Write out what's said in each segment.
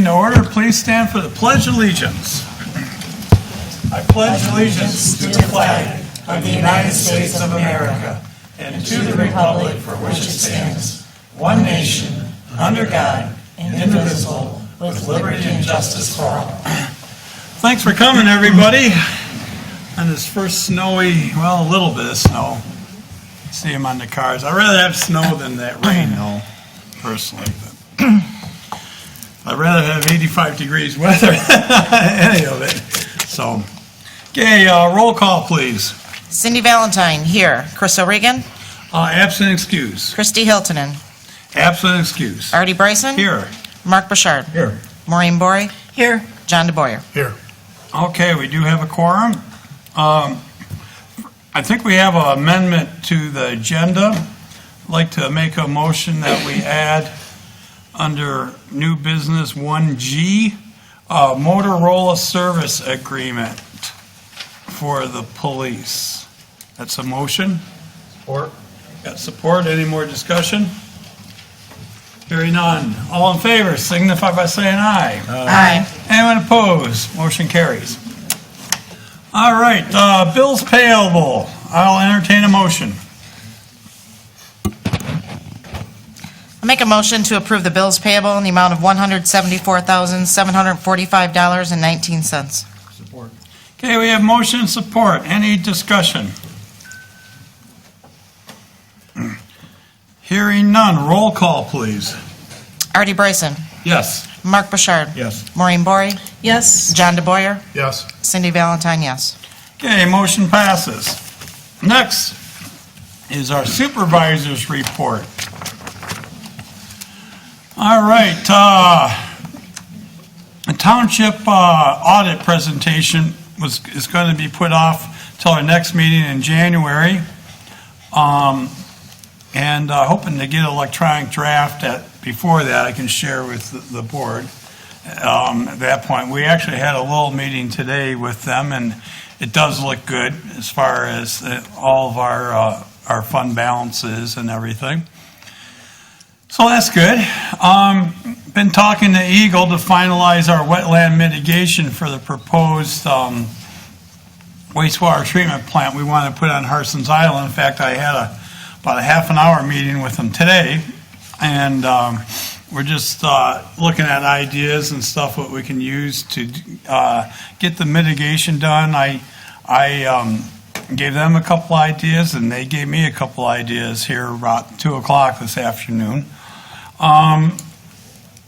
to order. Please stand for the Pledge of Allegiance. I pledge allegiance to the flag of the United States of America and to the republic for which it stands, one nation, under God, indivisible, with liberty and justice for all. Thanks for coming, everybody. On this first snowy, well, a little bit of snow. See them on the cars. I'd rather have snow than that rain, though, personally. But I'd rather have 85 degrees weather than any of it. So, okay, roll call, please. Cindy Valentine, here. Chris O'Regan. Absent excuse. Christy Hiltonen. Absent excuse. Artie Bryson. Here. Mark Bouchard. Here. Maureen Bory. Here. John DeBoyer. Here. Okay, we do have a quorum. I think we have an amendment to the agenda. I'd like to make a motion that we add under new business 1G, Motorola service agreement for the police. That's a motion. Support. Got support. Any more discussion? Hearing none. All in favor signify by saying aye. Aye. Anyone opposed? Motion carries. All right, bills payable. I'll entertain a motion. I make a motion to approve the bills payable in the amount of $174,745.19. Support. Okay, we have motion and support. Any discussion? Hearing none. Roll call, please. Artie Bryson. Yes. Mark Bouchard. Yes. Maureen Bory. Yes. John DeBoyer. Yes. Cindy Valentine, yes. Okay, motion passes. Next is our supervisor's report. All right, a township audit presentation is going to be put off till our next meeting in January, and hoping to get an electronic draft before that I can share with the board. At that point, we actually had a little meeting today with them, and it does look good as far as all of our fund balances and everything. So that's good. Been talking to EGLE to finalize our wetland mitigation for the proposed wastewater treatment plant we want to put on Harson's Island. In fact, I had about a half an hour meeting with them today, and we're just looking at ideas and stuff what we can use to get the mitigation done. I gave them a couple ideas, and they gave me a couple ideas here about 2 o'clock this afternoon.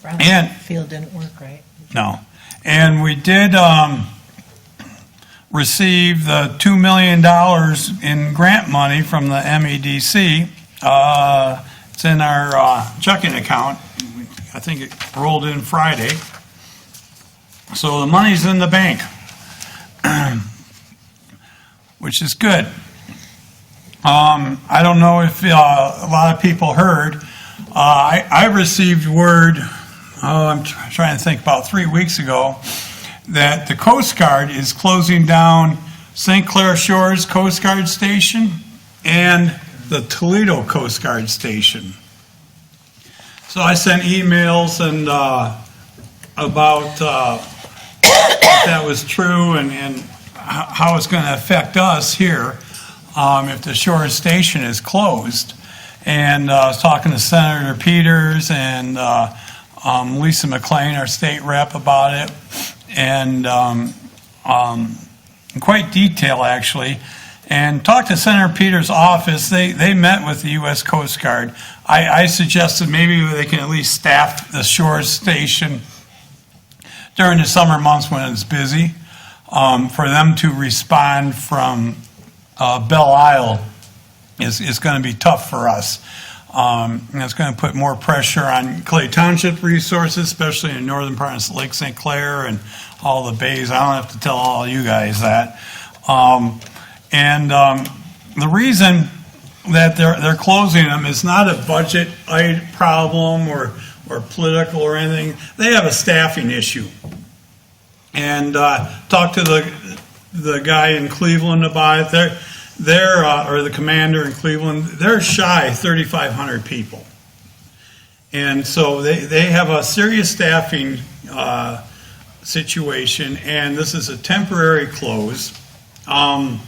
And Field didn't work right. no, and we did receive the $2 million in grant money from the MEDC. It's in our checking account. I think it rolled in Friday. So the money's in the bank, which is good. I don't know if a lot of people heard. I received word, I'm trying to think, about 3 weeks ago, that the Coast Guard is closing down St. Clair Shores Coast Guard Station and the Toledo Coast Guard Station. So I sent emails and about if that was true and how it's going to affect us here if the Shores Station is closed. And I was talking to Senator Peters and Lisa McLean, our state rep, about it, and in quite detail, actually. And talked to Senator Peters' office. They met with the U.S. Coast Guard. I suggested maybe they can at least staff the Shores Station during the summer months when it's busy, for them to respond from Belle Isle is going to be tough for us. And it's going to put more pressure on Clay Township resources, especially in the northern part of Lake St. Clair and all the bays. I don't have to tell all you guys that. The reason that they're closing them is not a budget problem or political or anything. They have a staffing issue. And talked to the guy in Cleveland about it. Or the commander in Cleveland, they're shy 3,500 people. And so they have a serious staffing situation, and this is a temporary close. And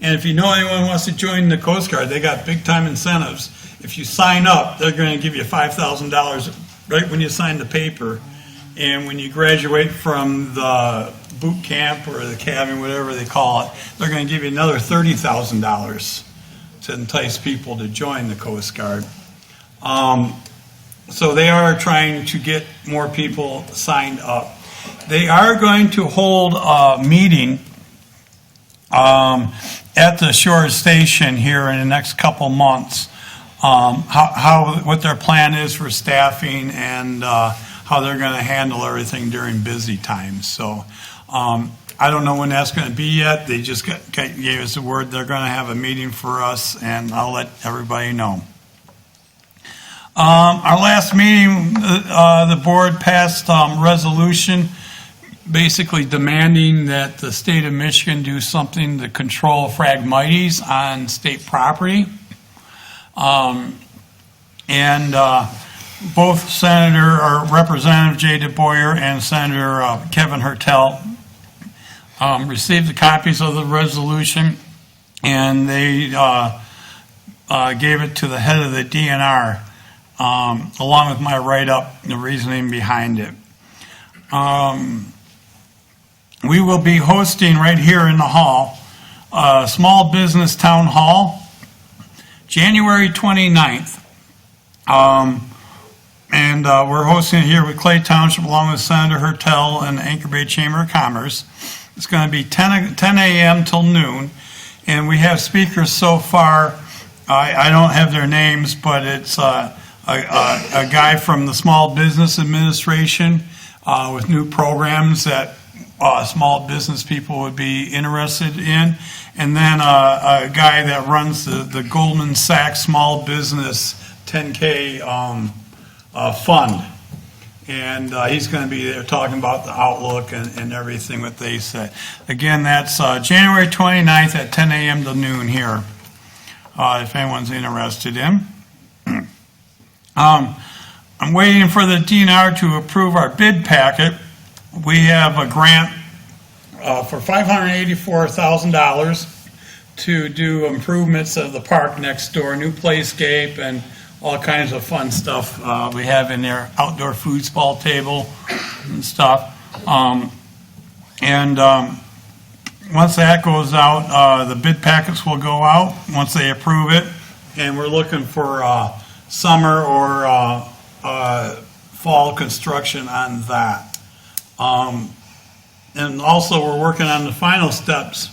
if you know anyone who wants to join the Coast Guard, they got big time incentives. If you sign up, they're going to give you $5,000 right when you sign the paper. And when you graduate from the boot camp or the academy, whatever they call it, they're going to give you another $30,000 to entice people to join the Coast Guard. So they are trying to get more people signed up. They are going to hold a meeting at the shore station here in the next couple months. What their plan is for staffing and how they're going to handle everything during busy times. So I don't know when that's going to be yet. They just gave us the word they're going to have a meeting for us, and I'll let everybody know. Our last meeting, the board passed resolution basically demanding that the state of Michigan do something to control phragmites on state property. Both Senator or Representative Jay DeBoyer and Senator Kevin Hertel received the copies of the resolution, and they gave it to the head of the DNR, along with my write-up, the reasoning behind it. We will be hosting right here in the hall a small business town hall, January 29th. We're hosting it here with Clay Township along with Senator Hertel and the Anchor Bay Chamber of Commerce. It's going to be 10 a.m. till noon, and we have speakers so far. I don't have their names, but it's a guy from the Small Business Administration with new programs that small business people would be interested in, and then a guy that runs the Goldman Sachs Small Business 10K fund, and he's going to be there talking about the outlook and everything what they said. Again, that's January 29th at 10 a.m. to noon here, if anyone's interested in. I'm waiting for the DNR to approve our bid packet. We have a grant for $584,000 to do improvements of the park next door, new playscape, and all kinds of fun stuff we have in there, outdoor foosball table and stuff. Once that goes out, the bid packets will go out once they approve it, and we're looking for summer or fall construction on that. And also we're working on the final steps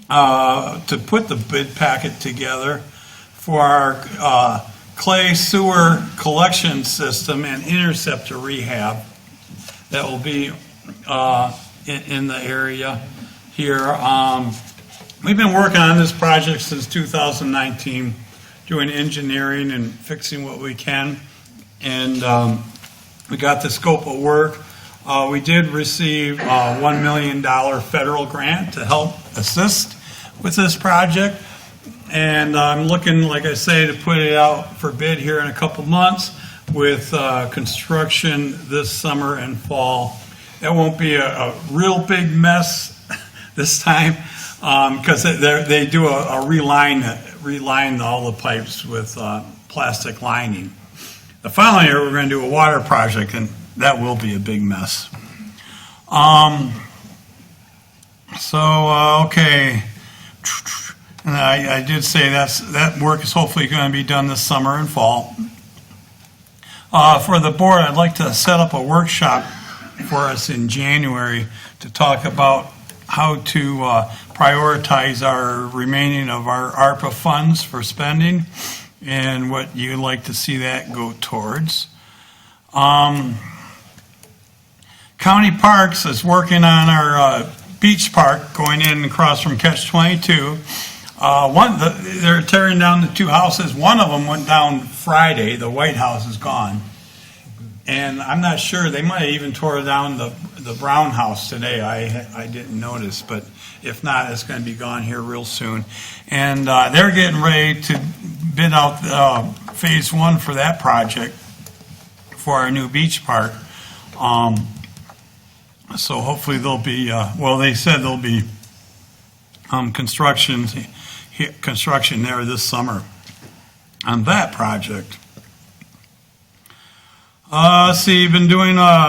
to put the bid packet together for our clay sewer collection system and interceptor rehab that will be in the area here. We've been working on this project since 2019, doing engineering and fixing what we can, and we got the scope of work. We did receive a $1 million federal grant to help assist with this project, and I'm looking, like I say, to put it out for bid here in a couple months with construction this summer and fall. That won't be a real big mess this time because they do a reline all the pipes with plastic lining. The following year we're going to do a water project, and that will be a big mess. Okay. And I did say that work is hopefully going to be done this summer and fall. For the board, I'd like to set up a workshop for us in January to talk about how to prioritize our remaining of our ARPA funds for spending and what you'd like to see that go towards. County Parks is working on our beach park going in across from Catch 22. They're tearing down the two houses. One of them went down Friday. The White House is gone. And I'm not sure, they might have even tore down the Brown House today. I didn't notice, but if not, it's going to be gone here real soon. And they're getting ready to bid out phase one for that project for our new beach park. So hopefully there'll be, well, they said there'll be construction there this summer on that project. Let's see, been doing, working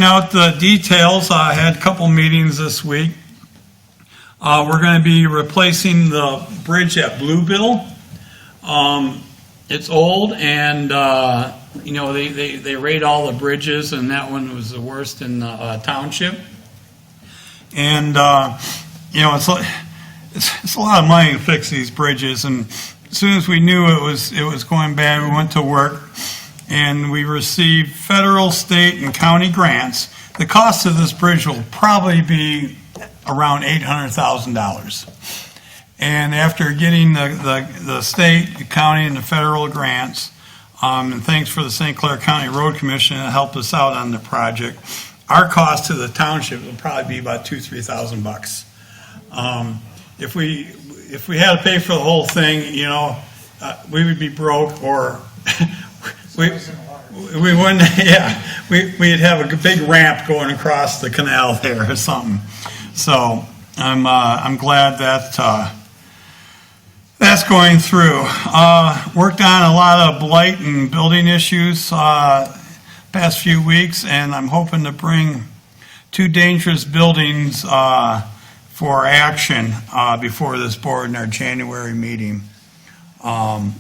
out the details. I had a couple meetings this week. We're going to be replacing the bridge at Bluebill. It's old, and they rate all the bridges, and that one was the worst in the township. And it's a lot of money to fix these bridges. And as soon as we knew it was going bad, we went to work, and we received federal, state, and county grants. The cost of this bridge will probably be around $800,000. And after getting the state, the county, and the federal grants, and thanks for the St. Clair County Road Commission that helped us out on the project, our cost to the township will probably be about $2,000-3,000. If we had to pay for the whole thing, we would be broke, or we wouldn't. Yeah, we'd have a big ramp going across the canal there or something. So I'm glad that that's going through. Worked on a lot of blight and building issues past few weeks, and I'm hoping to bring 2 dangerous buildings for action before this board in our January meeting. Both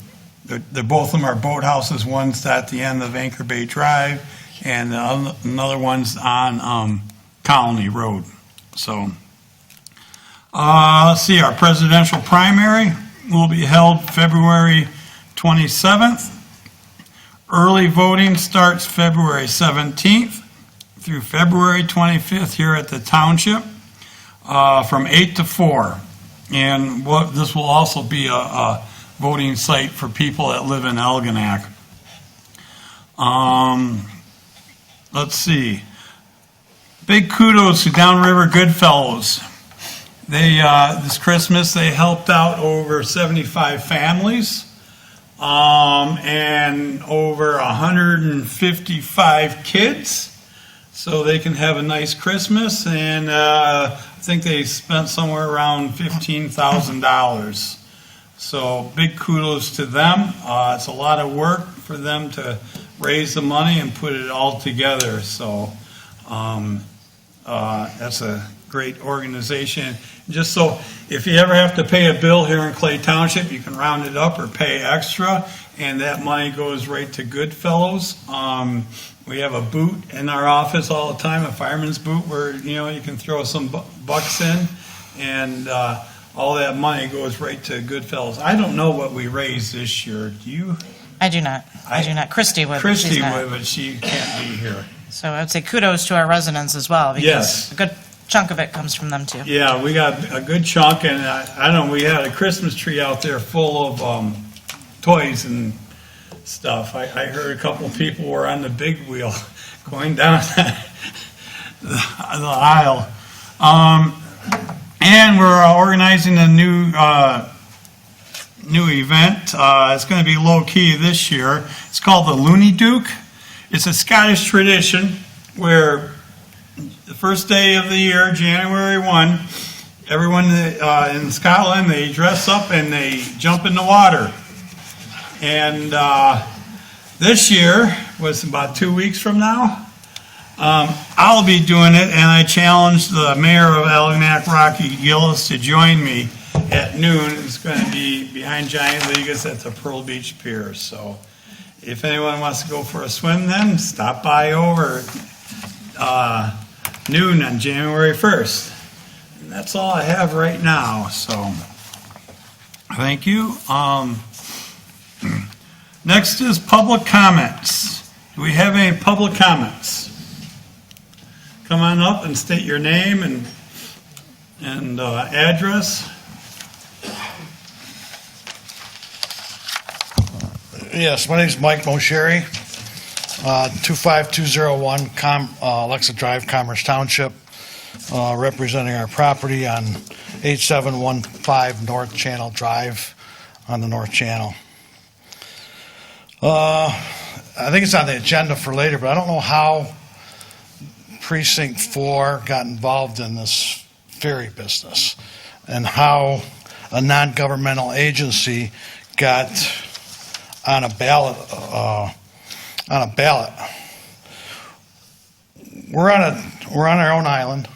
of them are boathouses. One's at the end of Anchor Bay Drive, and another one's on Colony Road. So let's see, our presidential primary will be held February 27th. Early voting starts February 17th through February 25th here at the township from 8 to 4. And this will also be a voting site for people that live in Algonac. Let's see. Big kudos to Downriver Goodfellows. They this Christmas they helped out over 75 families and over 155 kids, so they can have a nice Christmas. And I think they spent somewhere around $15,000. So big kudos to them. It's a lot of work for them to raise the money and put it all together. So that's a great organization. Just so if you ever have to pay a bill here in Clay Township, you can round it up or pay extra, and that money goes right to Goodfellows. We have a boot in our office all the time, a fireman's boot, where you can throw some bucks in, and all that money goes right to Goodfellows. I don't know what we raised this year. Do you? I do not. I do not. Christy would. Christy would, but she can't be here. So I would say kudos to our residents as well, because Yes. a good chunk of it comes from them too. Yeah, we got a good chunk, and I don't know, we had a Christmas tree out there full of toys and stuff. I heard a couple of people were on the big wheel going down the aisle. And we're organizing a new event. It's going to be low key this year. It's called the Looney Duke. It's a Scottish tradition where the first day of the year, January 1, everyone in Scotland, they dress up and they jump in the water. And this year was about 2 weeks from now. I'll be doing it, and I challenged the mayor of Algonac, Rocky Gillis, to join me at noon. It's going to be behind Giant Legas at the Pearl Beach Pier. So if anyone wants to go for a swim then, stop by over noon on January 1st. And that's all I have right now. So thank you. Next is public comments. Do we have any public comments? Come on up and state your name and address. Yes, my name is Mike Mosheri, 25201 Alexa Drive, Commerce Township, representing our property on 8715 North Channel Drive on the North Channel. I think it's on the agenda for later, but I don't know how Precinct 4 got involved in this ferry business and how a non-governmental agency got on a ballot. We're on our own island,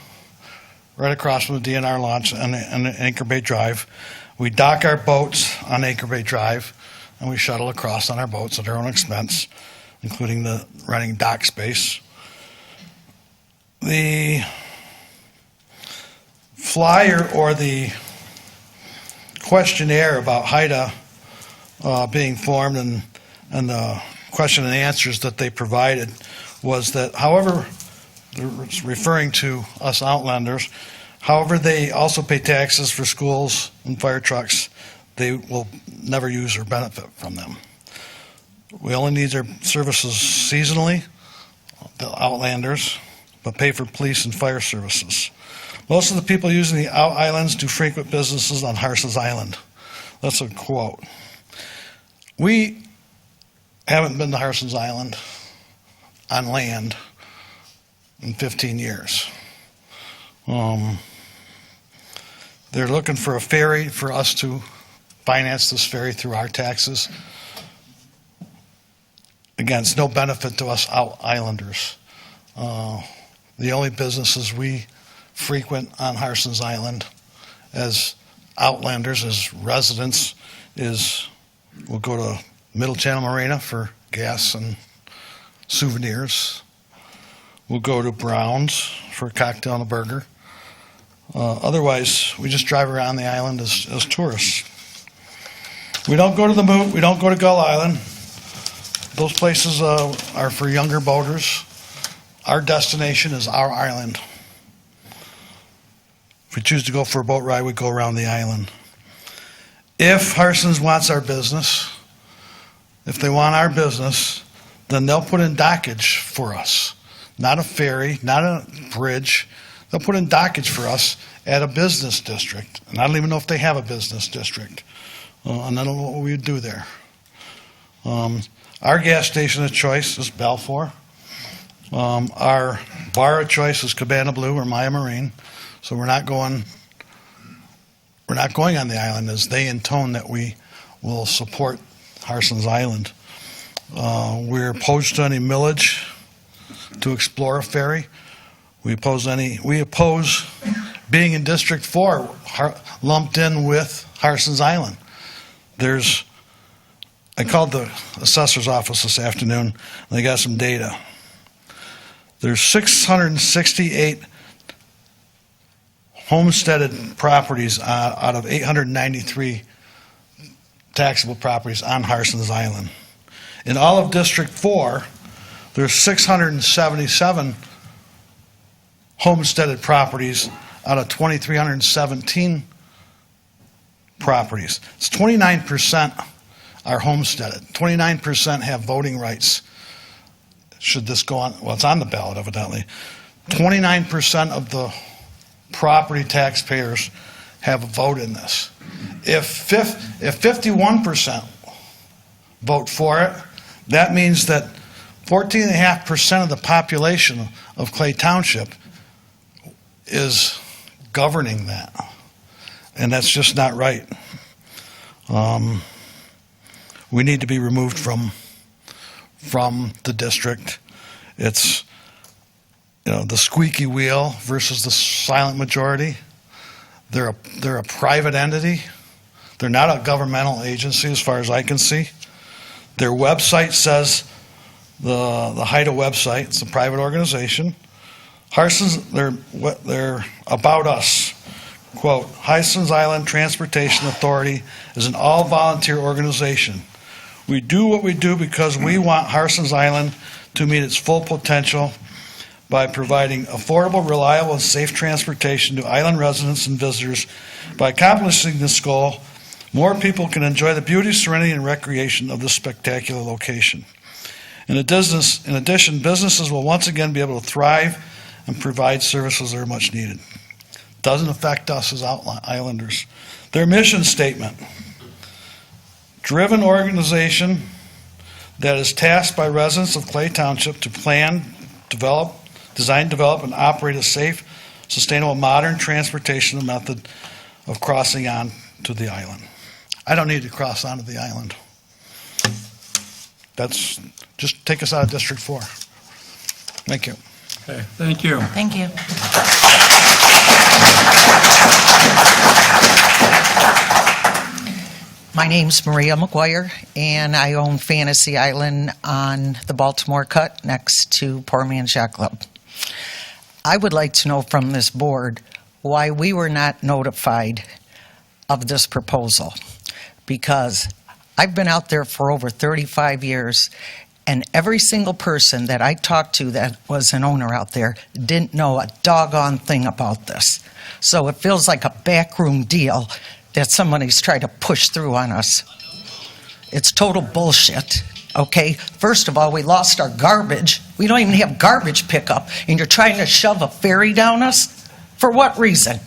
right across from the DNR launch on Anchor Bay Drive. We dock our boats on Anchor Bay Drive, and we shuttle across on our boats at our own expense, including the renting dock space. The flyer or the questionnaire about HIDA being formed and the question and answers that they provided was that, however, they're referring to us outlanders, however they also pay taxes for schools and fire trucks, they will never use or benefit from them. We only need their services seasonally, the outlanders, but pay for police and fire services. Most of the people using the out islands do frequent businesses on Harson's Island. That's a quote. We haven't been to Harson's Island on land in 15 years. They're looking for a ferry for us to finance this ferry through our taxes. Again, it's no benefit to us out islanders. The only businesses we frequent on Harson's Island as outlanders, as residents, we'll go to Middle Channel Marina for gas and souvenirs. We'll go to Brown's for a cocktail and a burger. Otherwise, we just drive around the island as tourists. We don't go to the Moot. We don't go to Gull Island. Those places are for younger boaters. Our destination is our island. If we choose to go for a boat ride, we go around the island. If Harson's wants our business, if they want our business, then they'll put in dockage for us. Not a ferry, not a bridge. They'll put in dockage for us at a business district. And I don't even know if they have a business district. And I don't know what we would do there. Our gas station of choice is Balfour. Our bar of choice is Cabana Blue or Maya Marine. So we're not going on the island as they intone that we will support Harson's Island. We're opposed to any millage to explore a ferry. We oppose being in District 4 lumped in with Harson's Island. I called the assessor's office this afternoon, and they got some data. There's 668 homesteaded properties out of 893 taxable properties on Harson's Island. In all of District 4, there's 677 homesteaded properties out of 2,317 properties. It's 29% are homesteaded. 29% have voting rights. Should this go on? Well, it's on the ballot, evidently. 29% of the property taxpayers have a vote in this. If 51% vote for it, that means that 14.5% of the population of Clay Township is governing that. And that's just not right. We need to be removed from the district. It's the squeaky wheel versus the silent majority. They're a private entity. They're not a governmental agency as far as I can see. Their website says the HIDA website. It's a private organization. Harson's, they're about us. Quote, Harson's Island Transportation Authority is an all-volunteer organization. We do what we do because we want Harson's Island to meet its full potential by providing affordable, reliable, and safe transportation to island residents and visitors. By accomplishing this goal, more people can enjoy the beauty, serenity, and recreation of this spectacular location. In addition, businesses will once again be able to thrive and provide services that are much needed. Doesn't affect us as islanders. Their mission statement: driven organization that is tasked by residents of Clay Township to plan, design, develop, and operate a safe, sustainable, modern transportation method of crossing on to the island. I don't need to cross onto the island. That's, just take us out of District 4. Thank you. Okay, thank you. Thank you. My name's Maria McGuire, and I own Fantasy Island on the Baltimore Cut next to Poor Man's Yacht Club. I would like to know from this board why we were not notified of this proposal, because I've been out there for over 35 years, and every single person that I talked to that was an owner out there didn't know a doggone thing about this. So it feels like a backroom deal that somebody's trying to push through on us. It's total bullshit, okay? First of all, we lost our garbage. We don't even have garbage pickup, and you're trying to shove a ferry down us? For what reason?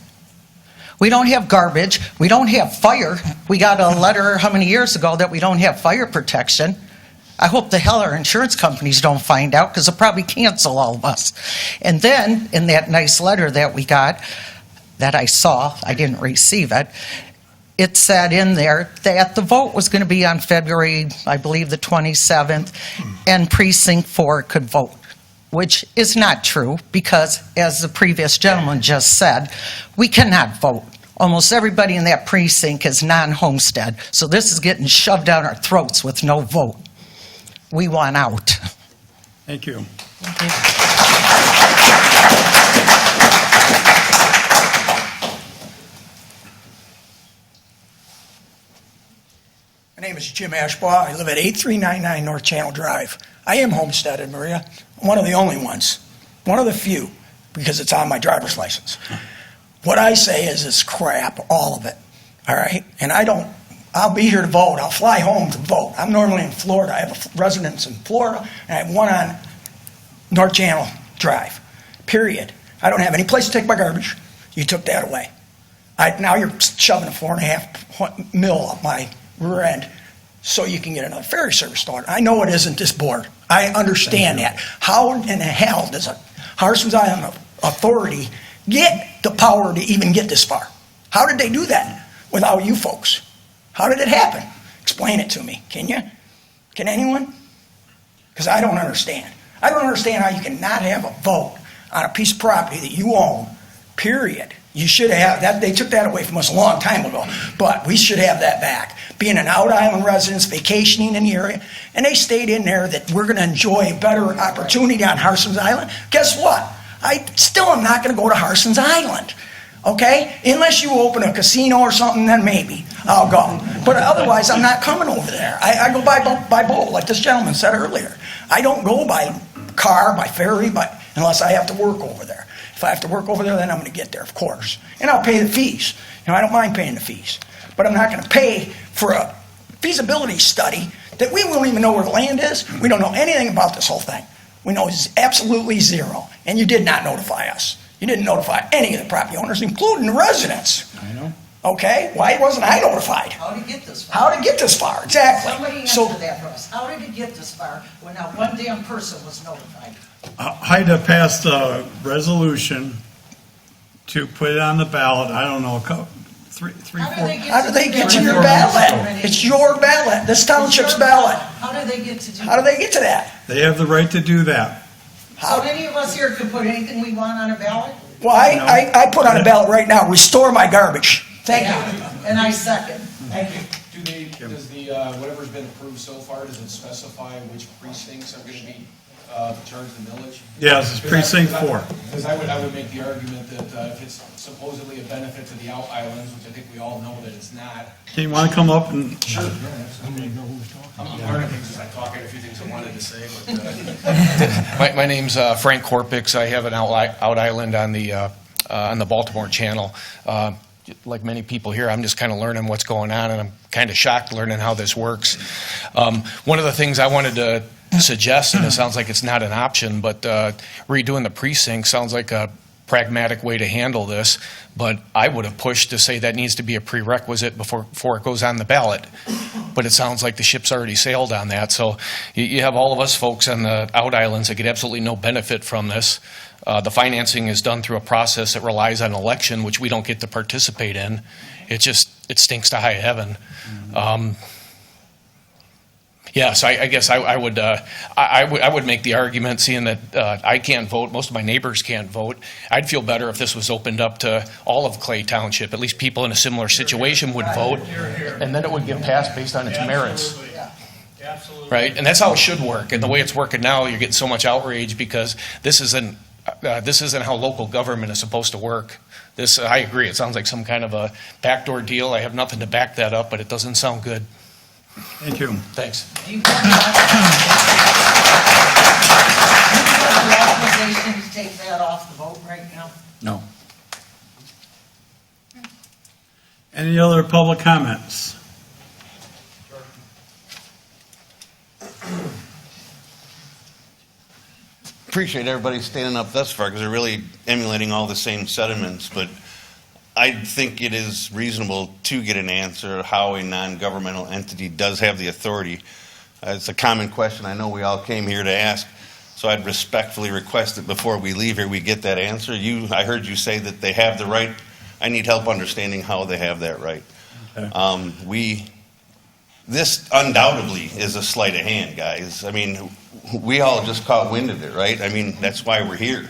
We don't have garbage. We don't have fire. We got a letter how many years ago that we don't have fire protection. I hope the hell our insurance companies don't find out, because they'll probably cancel all of us. And then, in that nice letter that we got, that I saw, I didn't receive it, it said in there that the vote was going to be on February, I believe, the 27th, and Precinct 4 could vote, which is not true because, as the previous gentleman just said, we cannot vote. Almost everybody in that precinct is non-homestead, so this is getting shoved down our throats with no vote. We want out. Thank you. My name is Jim Ashbaugh. I live at 8399 North Channel Drive. I am homesteaded, Maria. One of the only ones. One of the few, because it's on my driver's license. What I say is it's crap, all of it. All right? And I'll be here to vote. I'll fly home to vote. I'm normally in Florida. I have a residence in Florida, and I have one on North Channel Drive. Period. I don't have any place to take my garbage. You took that away. Now you're shoving a $4.5 million up my rear end so you can get another ferry service started. I know it isn't this board. I understand that. How in the hell does a Harson's Island authority get the power to even get this far? How did they do that without you folks? How did it happen? Explain it to me, can you? Can anyone? Because I don't understand. I don't understand how you cannot have a vote on a piece of property that you own, period. You should have that. They took that away from us a long time ago, but we should have that back. Being an out island residents, vacationing in the area, and they stayed in there that we're going to enjoy a better opportunity on Harson's Island. Guess what? I still am not going to go to Harson's Island, okay? Unless you open a casino or something, then maybe I'll go. But otherwise, I'm not coming over there. I go by boat, like this gentleman said earlier. I don't go by car, by ferry, unless I have to work over there. If I have to work over there, then I'm going to get there, of course. And I'll pay the fees. I don't mind paying the fees. But I'm not going to pay for a feasibility study that we won't even know where the land is. We don't know anything about this whole thing. We know it's absolutely zero. And you did not notify us. You didn't notify any of the property owners, including the residents. I know. Okay? Why wasn't I notified? How did it get this far? How did it get this far? Exactly. Somebody answer that for us. How did it get this far when not one damn person was notified? HIDA passed a resolution to put it on the ballot. I don't know, three, How four. How did they get to your ballot? It's your ballot, this township's ballot. How did they get to do How did they get to that? They have the right to do that. So any of us here could put anything we want on a ballot? Well, I put on a ballot right now, restore my garbage. Thank you. And I second. Thank you. Does the, whatever's been approved so far, does it specify which precincts are going to be charged the millage? Yes, it's precinct 4. Because I would make the argument that if it's supposedly a benefit to the out islands, which I think we all know that it's not. Do you want to come up and? Sure. I'm learning things as I talk. I had a few things I wanted to say. But, my name's Frank Korpix. I have an out island on the Baltimore Channel. Like many people here, I'm just kind of learning what's going on, and I'm kind of shocked learning how this works. One of the things I wanted to suggest, and it sounds like it's not an option, but redoing the precinct sounds like a pragmatic way to handle this, but I would have pushed to say that needs to be a prerequisite before it goes on the ballot. But it sounds like the ship's already sailed on that. So you have all of us folks on the out islands that get absolutely no benefit from this. The financing is done through a process that relies on election, which we don't get to participate in. It stinks to high heaven. So I guess I would make the argument, seeing that I can't vote, most of my neighbors can't vote. I'd feel better if this was opened up to all of Clay Township. At least people in a similar situation would vote, and then it would get passed based on its merits. Absolutely. Right, and that's how it should work. And the way it's working now, you're getting so much outrage because this isn't how local government is supposed to work. I agree. It sounds like some kind of a backdoor deal. I have nothing to back that up, but it doesn't sound good. Thank you. Thanks. Do you want the authorization to take that off the vote right now? No. Any other public comments? Appreciate everybody standing up thus far because they're really emulating all the same sentiments, but I think it is reasonable to get an answer how a non-governmental entity does have the authority. It's a common question I know we all came here to ask, so I'd respectfully request that before we leave here we get that answer. I heard you say that they have the right. I need help understanding how they have that right. Okay. This undoubtedly is a sleight of hand, guys. I mean, we all just caught wind of it, right? I mean, that's why we're here.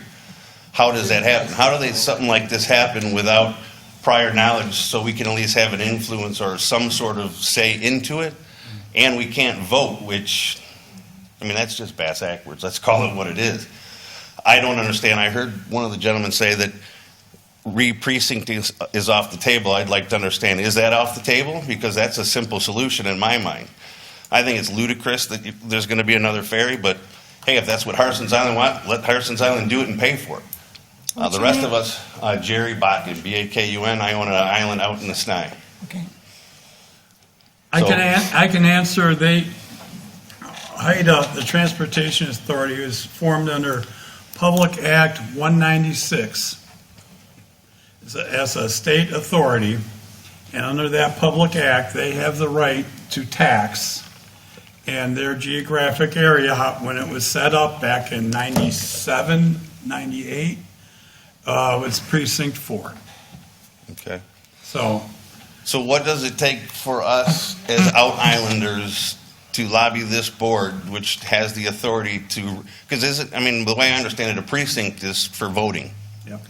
How does that happen? How do something like this happen without prior knowledge so we can at least have an influence or some sort of say into it? And we can't vote, which, I mean, that's just bass backwards. Let's call it what it is. I don't understand. I heard one of the gentlemen say that re-precinct is off the table. I'd like to understand, is that off the table? Because that's a simple solution in my mind. I think it's ludicrous that there's going to be another ferry, but hey, if that's what Harson's Island want, let Harson's Island do it and pay for it. The rest of us, Jerry Bakken, B-A-K-U-N, I own an island out in the Snai. Okay. I can answer. HIDA, the Transportation Authority, is formed under Public Act 196 as a state authority, and under that public act, they have the right to tax. And their geographic area, when it was set up back in 97, 98, was Precinct 4. Okay. So what does it take for us as out islanders to lobby this board, which has the authority to, because the way I understand it, a precinct is for voting. Yep.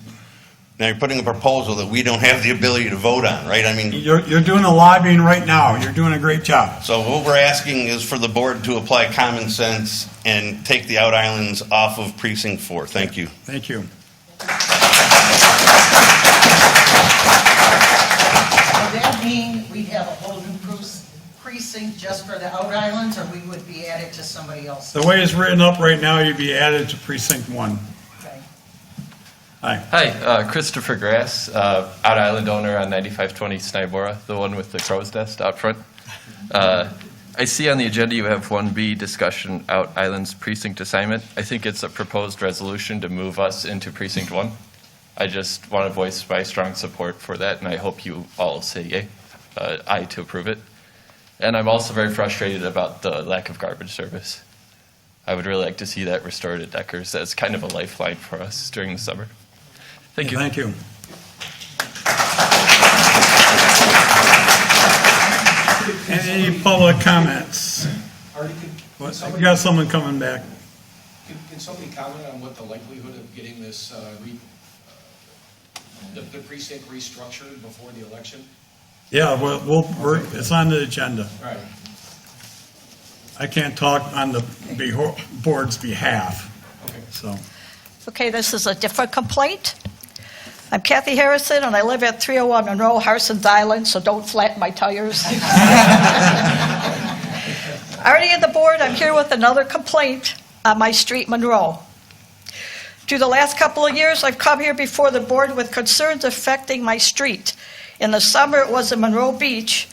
Now you're putting a proposal that we don't have the ability to vote on, right? I mean, You're doing the lobbying right now. You're doing a great job. so what we're asking is for the board to apply common sense and take the out islands off of Precinct 4. Thank you. Thank you. Would that mean we'd have a whole new precinct just for the out islands, or we would be added to somebody else? The way it's written up right now, you'd be added to Precinct 1. Okay. Hi. Hi, Christopher Grass, out island owner on 9520 Snybora, the one with the crow's nest out front. I see on the agenda you have 1B discussion out islands precinct assignment. I think it's a proposed resolution to move us into precinct 1. I just want to voice my strong support for that, and I hope you all say yay, aye to approve it. And I'm also very frustrated about the lack of garbage service. I would really like to see that restored at Deckers as kind of a lifeline for us during the summer. Thank you. Thank you. Any public comments? You got someone coming back. Can somebody comment on what the likelihood of getting this, the precinct restructured before the election? Yeah, it's on the agenda. All right. I can't talk on the board's behalf, Okay. so. Okay, this is a different complaint. I'm Kathy Harrison, and I live at 301 Monroe, Harson's Island, so don't flatten my tires. Already in the board, I'm here with another complaint on my street, Monroe. Through the last couple of years, I've come here before the board with concerns affecting my street. In the summer, it was in Monroe Beach,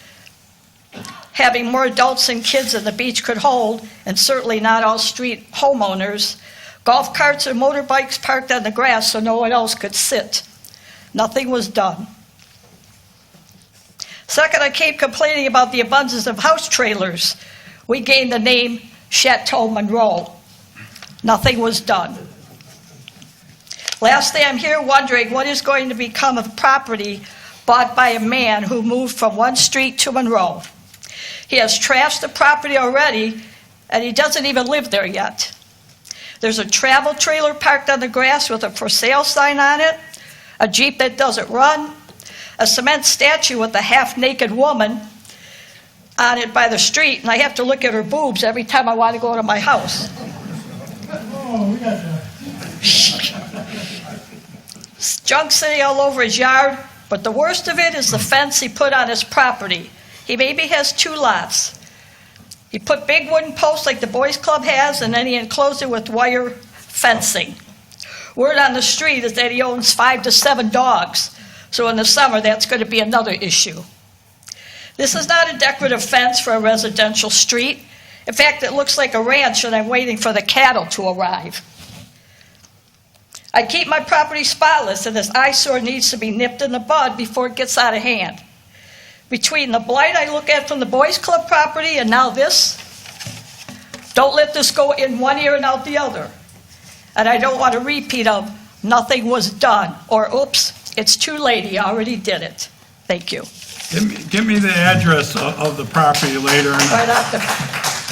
having more adults and kids than the beach could hold, and certainly not all street homeowners Golf carts and motorbikes parked on the grass so no one else could sit. Nothing was done. Second, I came complaining about the abundance of house trailers. We gained the name Chateau Monroe. Nothing was done. Lastly, I'm here wondering what is going to become of property bought by a man who moved from one street to Monroe. He has trashed the property already, and he doesn't even live there yet. There's a travel trailer parked on the grass with a for sale sign on it, a Jeep that doesn't run, a cement statue with a half-naked woman on it by the street, and I have to look at her boobs every time I want to go to my house. Oh, we got that. Junk sitting all over his yard, but the worst of it is the fence he put on his property. He maybe has 2 lots. He put big wooden posts like the Boys Club has, and then he enclosed it with wire fencing. Word on the street is that he owns 5 to 7 dogs, so in the summer that's going to be another issue. This is not a decorative fence for a residential street. In fact, it looks like a ranch, and I'm waiting for the cattle to arrive. I keep my property spotless, and this eyesore needs to be nipped in the bud before it gets out of hand. Between the blight I look at from the Boys Club property and now this, don't let this go in one ear and out the other. And I don't want a repeat of nothing was done, or oops, it's too late, he already did it. Thank you. Give me the address of the property later. Right off the,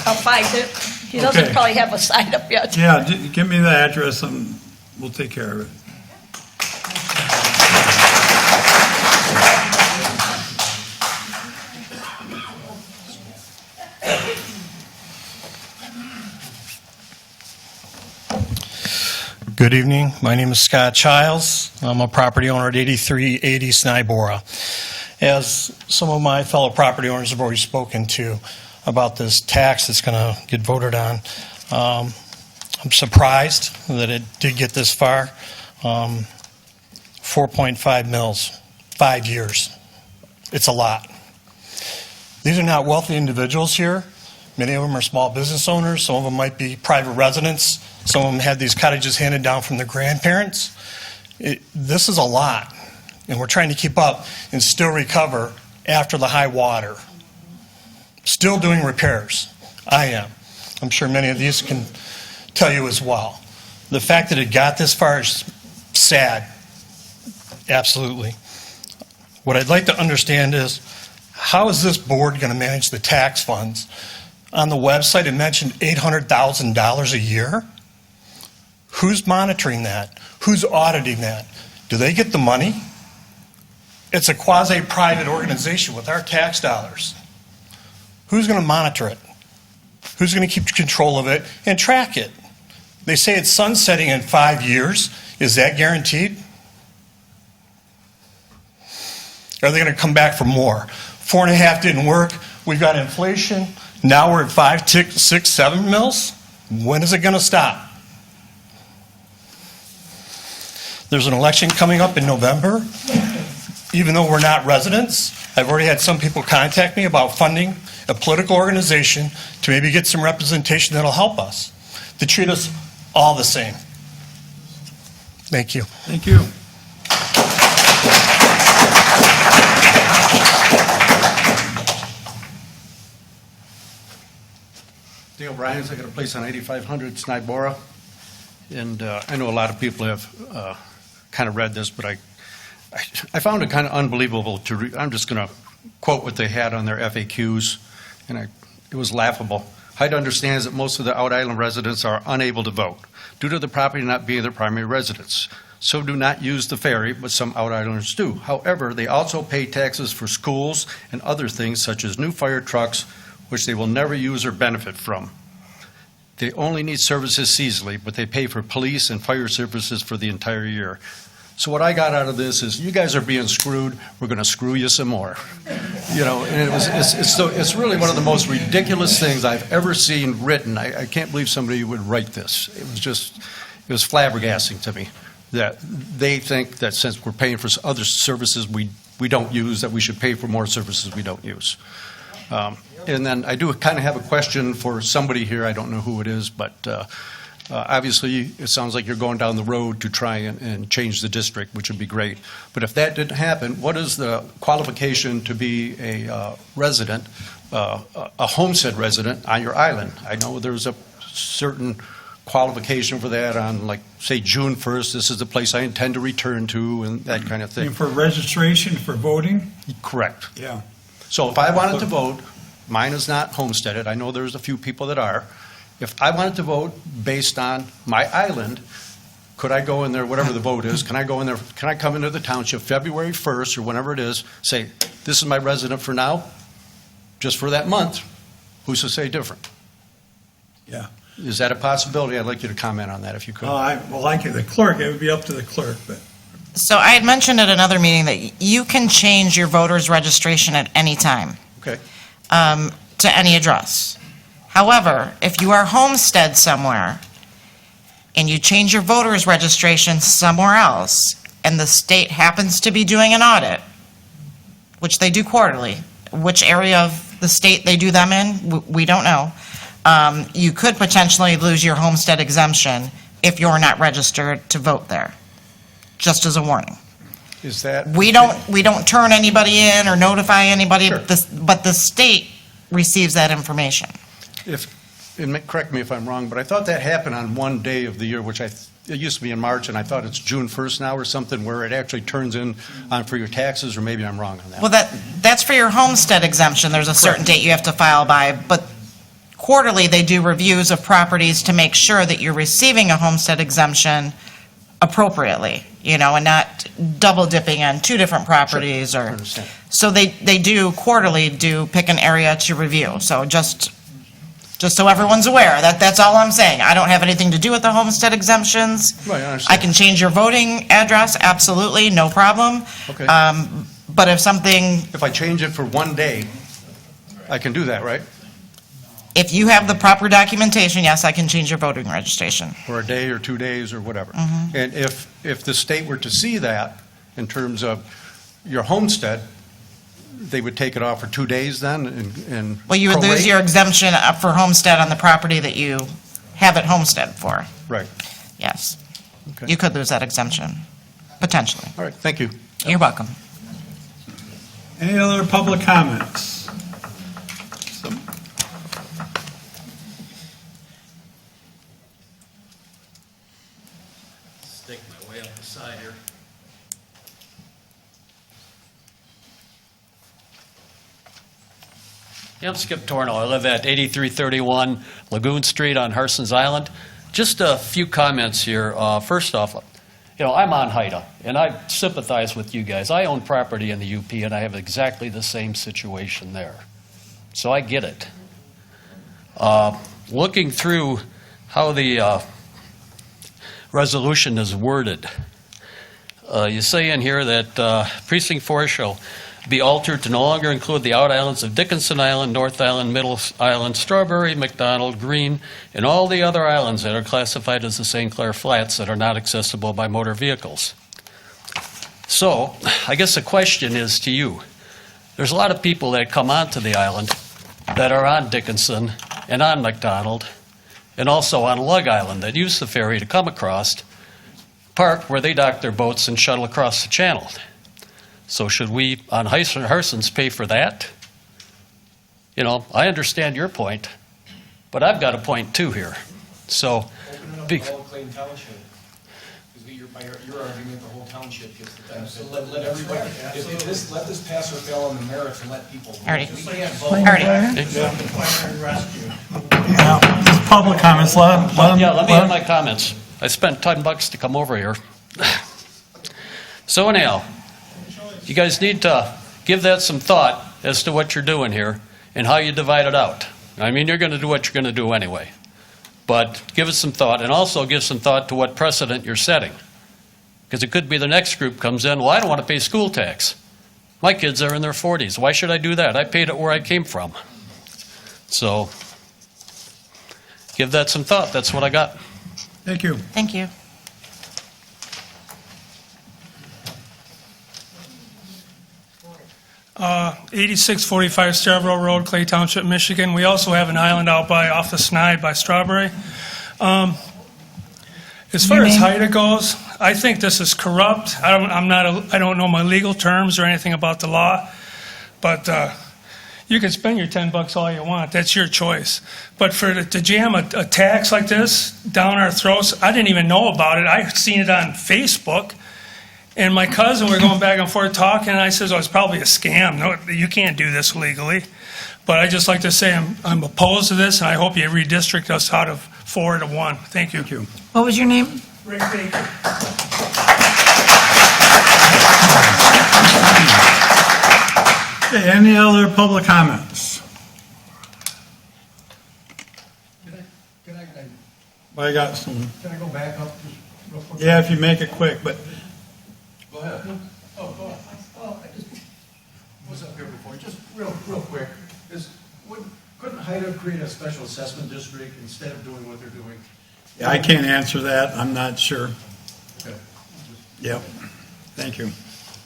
I'll find it. He doesn't Okay. probably have a sign up yet. Yeah, give me the address and we'll take care of it. Good evening. My name is Scott Childs. I'm a property owner at 8380 Snybora. As some of my fellow property owners have already spoken to about this tax that's going to get voted on, I'm surprised that it did get this far. 4.5 mils, 5 years. It's a lot. These are not wealthy individuals here. Many of them are small business owners. Some of them might be private residents. Some of them had these cottages handed down from their grandparents. This is a lot, and we're trying to keep up and still recover after the high water. Still doing repairs. I am. I'm sure many of these can tell you as well. The fact that it got this far is sad. Absolutely. What I'd like to understand is, how is this board going to manage the tax funds? On the website, it mentioned $800,000 a year. Who's monitoring that? Who's auditing that? Do they get the money? It's a quasi-private organization with our tax dollars. Who's going to monitor it? Who's going to keep control of it and track it? They say it's sunsetting in 5 years. Is that guaranteed? Are they going to come back for more? 4.5 didn't work. We've got inflation. Now we're at 5, 6, 7 mils. When is it going to stop? There's an election coming up in November. Even though we're not residents, I've already had some people contact me about funding a political organization to maybe get some representation that'll help us, to treat us all the same. Thank you. Thank you. Dale Bryans, I got a place on 8500 Snybora, and I know a lot of people have kind of read this, but I found it kind of unbelievable to read. I'm just going to quote what they had on their FAQs, and it was laughable. HUD understands that most of the Out Island residents are unable to vote due to the property not being their primary residence. So do not use the ferry, but some Out Islanders do. However, they also pay taxes for schools and other things such as new fire trucks, which they will never use or benefit from. They only need services seasonally, but they pay for police and fire services for the entire year. So what I got out of this is, you guys are being screwed, we're going to screw you some more. You know, and it's really one of the most ridiculous things I've ever seen written. I can't believe somebody would write this. It was flabbergasting to me that they think that since we're paying for other services we don't use, that we should pay for more services we don't use. And then I do kind of have a question for somebody here. I don't know who it is, but Obviously, it sounds like you're going down the road to try and change the district, which would be great. But if that didn't happen, what is the qualification to be a resident, a homestead resident on your island? I know there's a certain qualification for that on, like, say, June 1st, this is the place I intend to return to, and that kind of thing. For registration for voting? Correct. Yeah. So if I wanted to vote, mine is not homesteaded, I know there's a few people that are. If I wanted to vote based on my island, could I go in there, whatever the vote is, can I go in there, can I come into the township February 1st or whenever it is, say, this is my resident for now, just for that month? Who's to say different? Yeah. Is that a possibility? I'd like you to comment on that if you could. Well, like the clerk, it would be up to the clerk, but. So I had mentioned at another meeting that you can change your voter's registration at any time Okay. to any address. However, if you are homestead somewhere and you change your voter's registration somewhere else, and the state happens to be doing an audit, which they do quarterly, which area of the state they do them in, we don't know, you could potentially lose your homestead exemption if you're not registered to vote there, just as a warning. Is that? We don't turn anybody in or notify anybody, Sure. but the state receives that information. And correct me if I'm wrong, but I thought that happened on one day of the year, which it used to be in March, and I thought it's June 1st now or something, where it actually turns in on for your taxes, or maybe I'm wrong on that. Well, that's for your homestead exemption. There's a certain date you have to file by, but quarterly, they do reviews of properties to make sure that you're receiving a homestead exemption appropriately, and not double dipping on two different properties. Sure. I Or understand. so they do quarterly pick an area to review. So just so everyone's aware, that's all I'm saying. I don't have anything to do with the homestead exemptions. Right, I understand. I can change your voting address, absolutely, no problem. Okay. But if something, If I change it for one day, I can do that, right? if you have the proper documentation, yes, I can change your voting registration. For a day or 2 days or whatever. Mm-hmm. And if the state were to see that in terms of your homestead, they would take it off for 2 days then and Well, you would lose prorate? your exemption up for homestead on the property that you have it homestead for, Right. yes. Okay. You could lose that exemption, potentially. All right, thank you. You're welcome. Any other public comments? Stick my way up the side here. Yeah, I'm Skip Torno. I live at 8331 Lagoon Street on Harson's Island. Just a few comments here. First off, I'm on HIDA, and I sympathize with you guys. I own property in the UP, and I have exactly the same situation there. So I get it. Looking through how the resolution is worded, you say in here that Precinct 4 shall be altered to no longer include the out islands of Dickinson Island, North Island, Middle Island, Strawberry, McDonald, Green, and all the other islands that are classified as the St. Clair Flats that are not accessible by motor vehicles. So, I guess the question is to you. There's a lot of people that come onto the island that are on Dickinson and on McDonald and also on Lug Island that use the ferry to come across, park where they dock their boats and shuttle across the channel. So should we, on Harson's, pay for that? I understand your point, but I've got a point too here. So, Open it up to all of Clay Township, because your argument, the whole township gets the benefit. Let everybody, let this pass or fail on the merits and let people. Alrighty. We can't vote. Yeah, it's public comments, let them. yeah, let me have my comments. I spent $10 to come over here. So anyhow, you guys need to give that some thought as to what you're doing here and how you divide it out. I mean, you're going to do what you're going to do anyway. But give it some thought, and also give some thought to what precedent you're setting. Because it could be the next group comes in, well, I don't want to pay school tax. My kids are in their 40s. Why should I do that? I paid it where I came from. So give that some thought. That's what I got. Thank you. Thank you. Uh, 8645 Stavro Road, Clay Township, Michigan. We also have an island out off the Snide by Strawberry. As far as HIDA goes, I think this is corrupt. I don't know my legal terms or anything about the law, but you can spend your $10 all you want. That's your choice. But to jam a tax like this down our throats, I didn't even know about it. I seen it on Facebook, and my cousin, we're going back and forth talking, and I says, "Oh, it's probably a scam. No, you can't do this legally." But I just like to say I'm opposed to this, and I hope you redistrict us out of 4 to 1. Thank you. What was your name? Rick Baker. Okay, any other public comments? I got some. Can I go back up just real quick? Yeah, if you make it quick, but Go ahead. Oh, go ahead. Well, I just was up here before. Just real quick. Couldn't HIDA create a special assessment district instead of doing what they're doing? I can't answer that. I'm not sure. Okay. Yep. Thank you.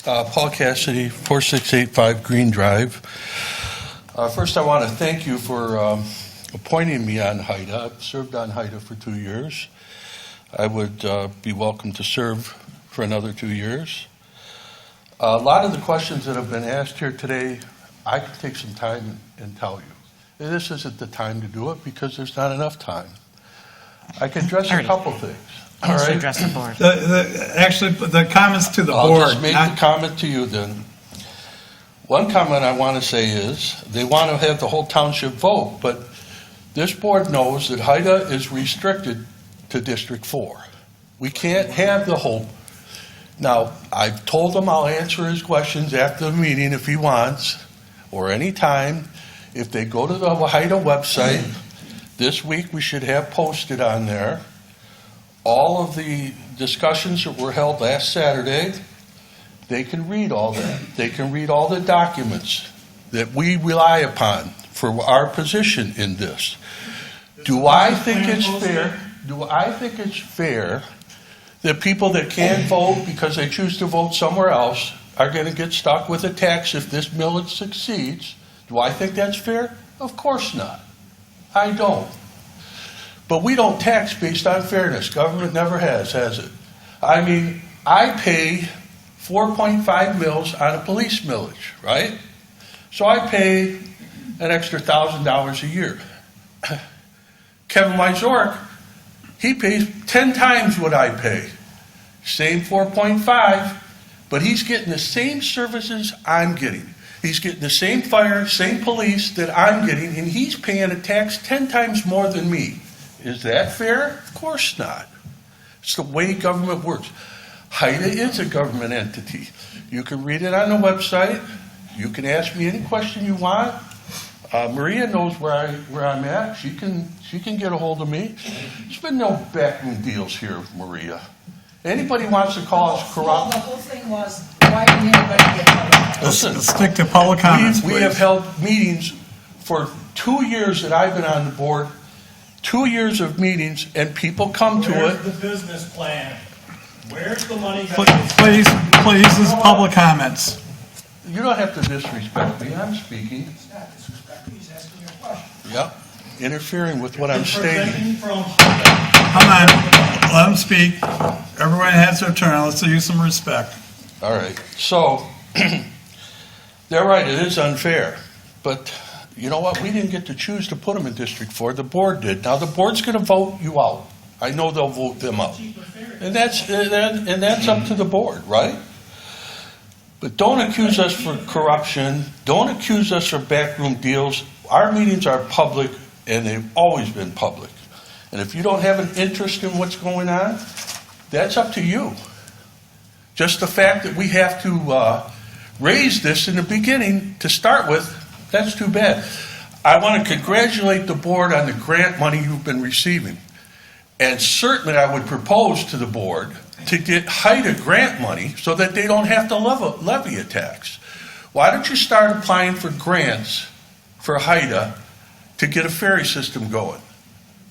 Paul Cassidy, 4685 Green Drive. First, I want to thank you for appointing me on HIDA. I've served on HIDA for 2 years. I would be welcome to serve for another 2 years. A lot of the questions that have been asked here today, I could take some time and tell you. This isn't the time to do it because there's not enough time. I can address a couple things. All right. Address the board. Actually, the comments to the I'll board. just make the comment to you then. One comment I want to say is they want to have the whole township vote, but this board knows that HIDA is restricted to District 4. We can't have the whole. Now, I've told him I'll answer his questions after the meeting if he wants, or any time. If they go to the HIDA website, this week we should have posted on there all of the discussions that were held last Saturday. They can read all that. They can read all the documents that we rely upon for our position in this. Do I think it's fair? Do I think it's fair that people that can't vote because they choose to vote somewhere else are going to get stuck with a tax if this millage succeeds? Do I think that's fair? Of course not. I don't. But we don't tax based on fairness. Government never has it? I mean, I pay 4.5 mils on a police millage, right? So I pay an extra $1,000 a year. Kevin Myzork, he pays 10 times what I pay. Same 4.5, but he's getting the same services I'm getting. He's getting the same fire, same police that I'm getting, and he's paying a tax 10 times more than me. Is that fair? Of course not. It's the way government works. HIDA is a government entity. You can read it on the website. You can ask me any question you want. Maria knows where I'm at. She can get a hold of me. There's been no backroom deals here, Maria. Anybody wants to call us corrupt? The whole thing was, why didn't anybody get notified? Listen, Stick to public comments, we please. have held meetings for 2 years that I've been on the board, 2 years of meetings, and people come to it. Where's the business plan? Where's the money? Please, this is public comments. You don't have to disrespect me. I'm speaking. It's not disrespect. He's asking you a question. Yep. Interfering with what I'm stating. Come on, let them speak. Everyone has their turn. Let's use some respect. All right. So, they're right. It is unfair. But you know what? We didn't get to choose to put them in District 4. The board did. Now, the board's going to vote you out. I know they'll vote them out. And that's up to the board, right? But don't accuse us for corruption. Don't accuse us for backroom deals. Our meetings are public, and they've always been public. And if you don't have an interest in what's going on, that's up to you. Just the fact that we have to raise this in the beginning to start with, that's too bad. I want to congratulate the board on the grant money you've been receiving. And certainly I would propose to the board to get HIDA grant money so that they don't have to levy a tax. Why don't you start applying for grants for HIDA to get a ferry system going?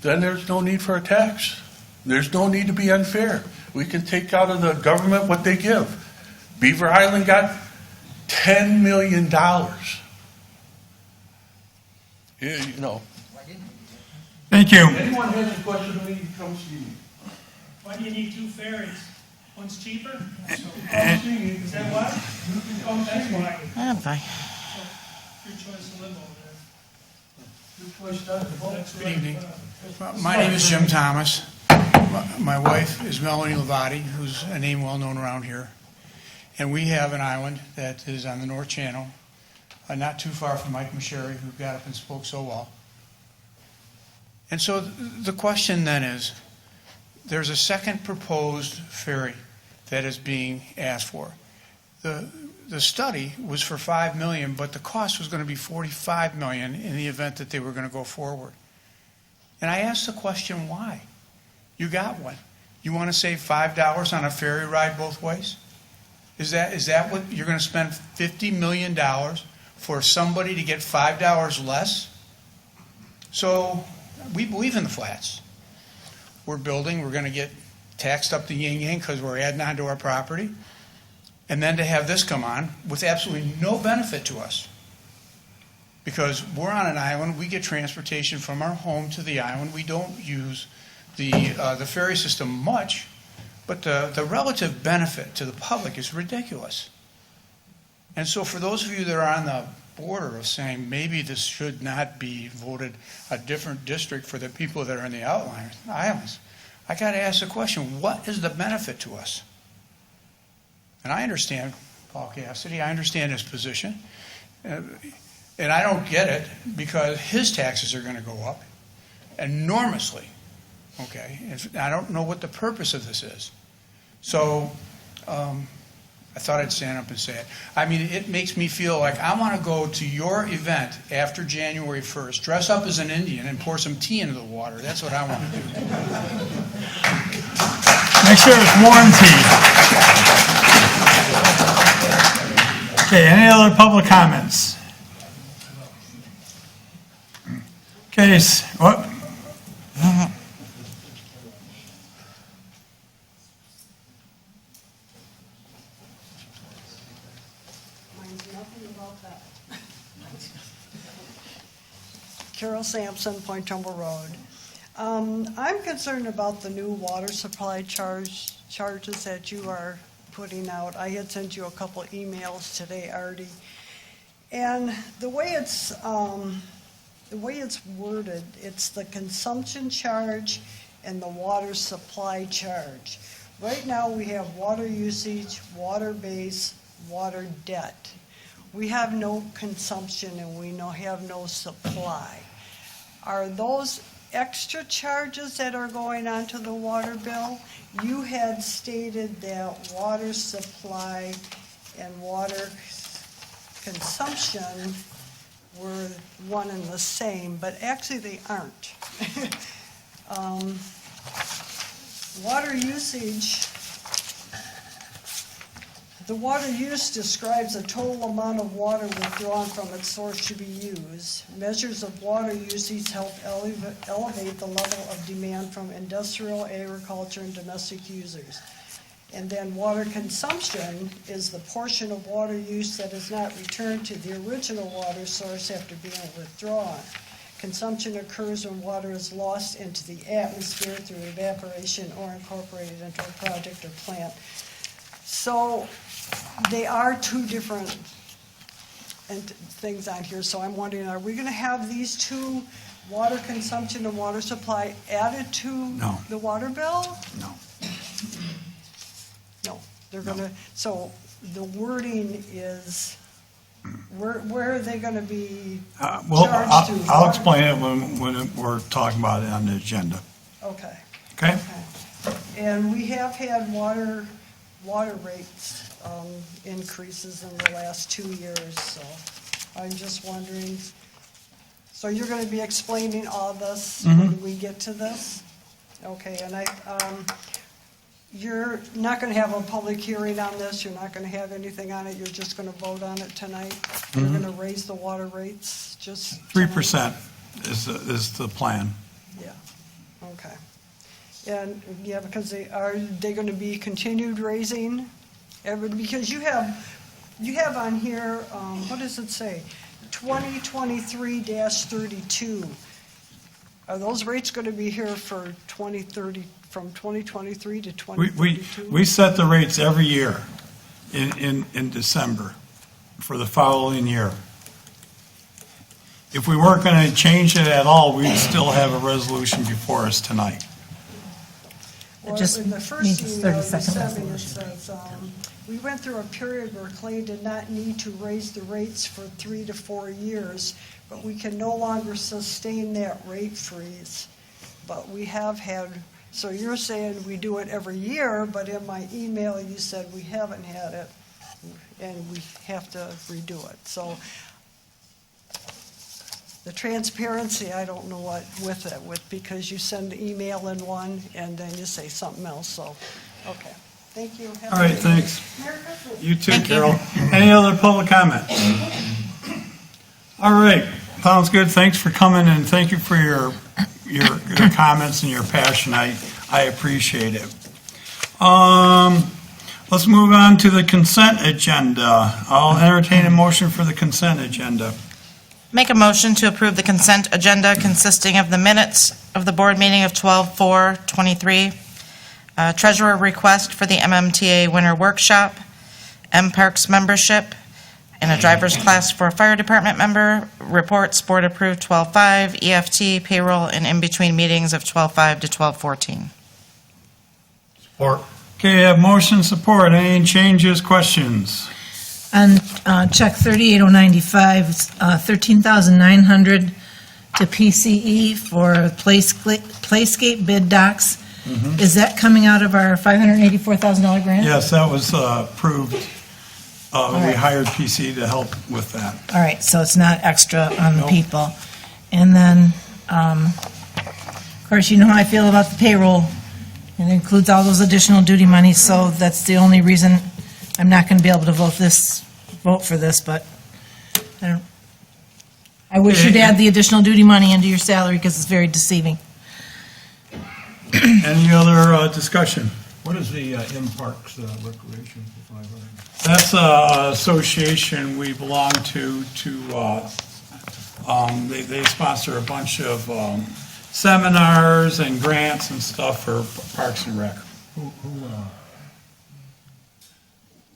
Then there's no need for a tax. There's no need to be unfair. We can take out of the government what they give. Beaver Island got $10 million. You know. Thank you. If anyone has a question to me, come see me. Why do you need two ferries? One's cheaper? Is that why? Oh, that's why. I'm fine. Your choice to live over there. Good evening. My name is Jim Thomas. My wife is Melanie Levati, who's a name well-known around here. And we have an island that is on the North Channel, not too far from Mike Masheri, who got up and spoke so well. And so the question then is, there's a second proposed ferry that is being asked for. The study was for $5 million, but the cost was going to be $45 million in the event that they were going to go forward. And I asked the question, why? You got one. You want to save $5 on a ferry ride both ways? Is that what you're going to spend $50 million for somebody to get $5 less? So we believe in the flats. We're building, we're going to get taxed up the yin-yang because we're adding on to our property. And then to have this come on with absolutely no benefit to us. Because we're on an island, we get transportation from our home to the island. We don't use the ferry system much, but the relative benefit to the public is ridiculous. And so for those of you that are on the border of saying maybe this should not be voted a different district for the people that are in the islands, I got to ask the question, what is the benefit to us? And I understand Paul Cassidy, I understand his position, and I don't get it because his taxes are going to go up enormously, okay? And I don't know what the purpose of this is. So I thought I'd stand up and say it. I mean, it makes me feel like I want to go to your event after January 1st, dress up as an Indian and pour some tea into the water. That's what I want to do. Make sure it's warm tea. Okay, any other public comments? Okay, what? Carol Sampson, Pte Tremble Road. I'm concerned about the new water supply charges that you are putting out. I had sent you a couple emails today, Artie. And the way it's worded, it's the consumption charge and the water supply charge. Right now we have water usage, water base, water debt. We have no consumption and we have no supply. Are those extra charges that are going on to the water bill? You had stated that water supply and water consumption were one and the same, but actually they aren't. Water usage, the water use describes the total amount of water withdrawn from its source to be used. Measures of water usage help elevate the level of demand from industrial, agriculture, and domestic users. And then water consumption is the portion of water use that is not returned to the original water source after being withdrawn. Consumption occurs when water is lost into the atmosphere through evaporation or incorporated into a project or plant. So they are two different things on here. So I'm wondering, are we going to have these two, water consumption and water supply, added to the water bill? No. No, they're going to, so the wording is, where are they going to be Well, charged to? I'll explain it when we're talking about it on the agenda. Okay. Okay? And we have had water rates increases in the last 2 years, so I'm just wondering, so you're going to be explaining all this when we get to this? Okay, and you're not going to have a public hearing on this, you're not going to have anything on it, you're just going to vote on it tonight? You're going to raise the water rates just 3% is the plan. Yeah, okay. And, yeah, because are they going to be continued raising? Because you have on here, what does it say? 2023-32. Are those rates going to be here for 2034 from 2023 to We 2032? set the rates every year in December for the following year. If we weren't going to change it at all, we'd still have a resolution before us tonight. Well, just in the first needs a email you 30-second sent me, it resolution. says, we went through a period where Clay did not need to raise the rates for 3 to 4 years, but we can no longer sustain that rate freeze. But we have had, so you're saying we do it every year, but in my email you said we haven't had it, and we have to redo it. So the transparency, I don't know what with because you send the email in one and then you say something else, so, okay. Thank you. Have a All right, good day. thanks. Merry Christmas. You too, Thank you. Carol. Any other public comment? All right, sounds good. Thanks for coming, and thank you for your comments and your passion. I appreciate it. Let's move on to the consent agenda. I'll entertain a motion for the consent agenda. Make a motion to approve the consent agenda consisting of the minutes of the board meeting of 12/4/23, treasurer request for the MMTA winter workshop, M-Parks membership, and a driver's class for a fire department member, reports board approved 12/5, EFT, payroll, and in-between meetings of 12/5 to 12/14. Support. Okay, I have motion support. Any changes, questions? On check 38095, it's, $13,900 to PCE for playscape bid docks. Is that coming out of our $584,000 grant? Yes, that was approved. We right. hired PC to help with that. All right, so it's not extra on the Nope. people. And then, of course, you know how I feel about the payroll. It includes all those additional duty monies, so that's the only reason I'm not going to be able to vote for this, but I wish you'd add the additional duty money into your salary because it's very deceiving. Any other discussion? What is the M-Parks Recreation for 500? That's an association we belong to, they sponsor a bunch of seminars and grants and stuff for Parks and Rec.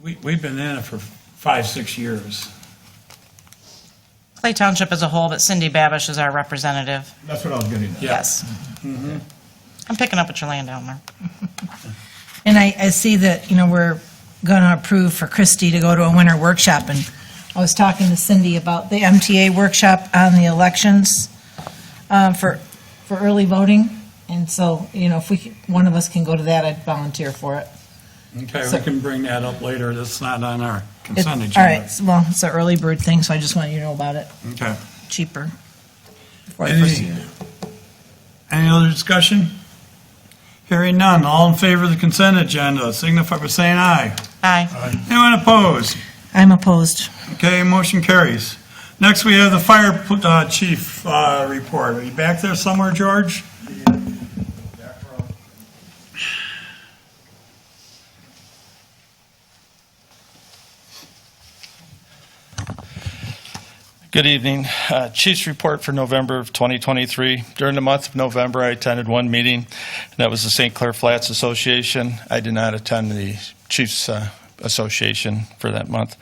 We've been in it for 5-6 years. Clay Township as a whole, but Cindy Babish is our representative. That's what I was getting at. Yes. I'm picking up what you're laying down there. And I see that, we're going to approve for Christie to go to a winter workshop, and I was talking to Cindy about the MTA workshop on the elections for early voting, and so, if one of us can go to that, I'd volunteer for it. Okay, So- we can bring that up later. That's not on our It- consent agenda. All right, well, it's an early bird thing, so I just want you to know about it. Okay. Cheaper. Before I proceed. Any other discussion? Hearing none. All in favor of the consent agenda, signify by saying aye. Aye. Anyone opposed? I'm opposed. Okay, motion carries. Next, we have the fire chief report. Are you back there somewhere, George? Good evening. Chief's report for November of 2023. During the month of November, I attended one meeting, and that was the St. Clair Flats Association. I did not attend the Chiefs Association for that month.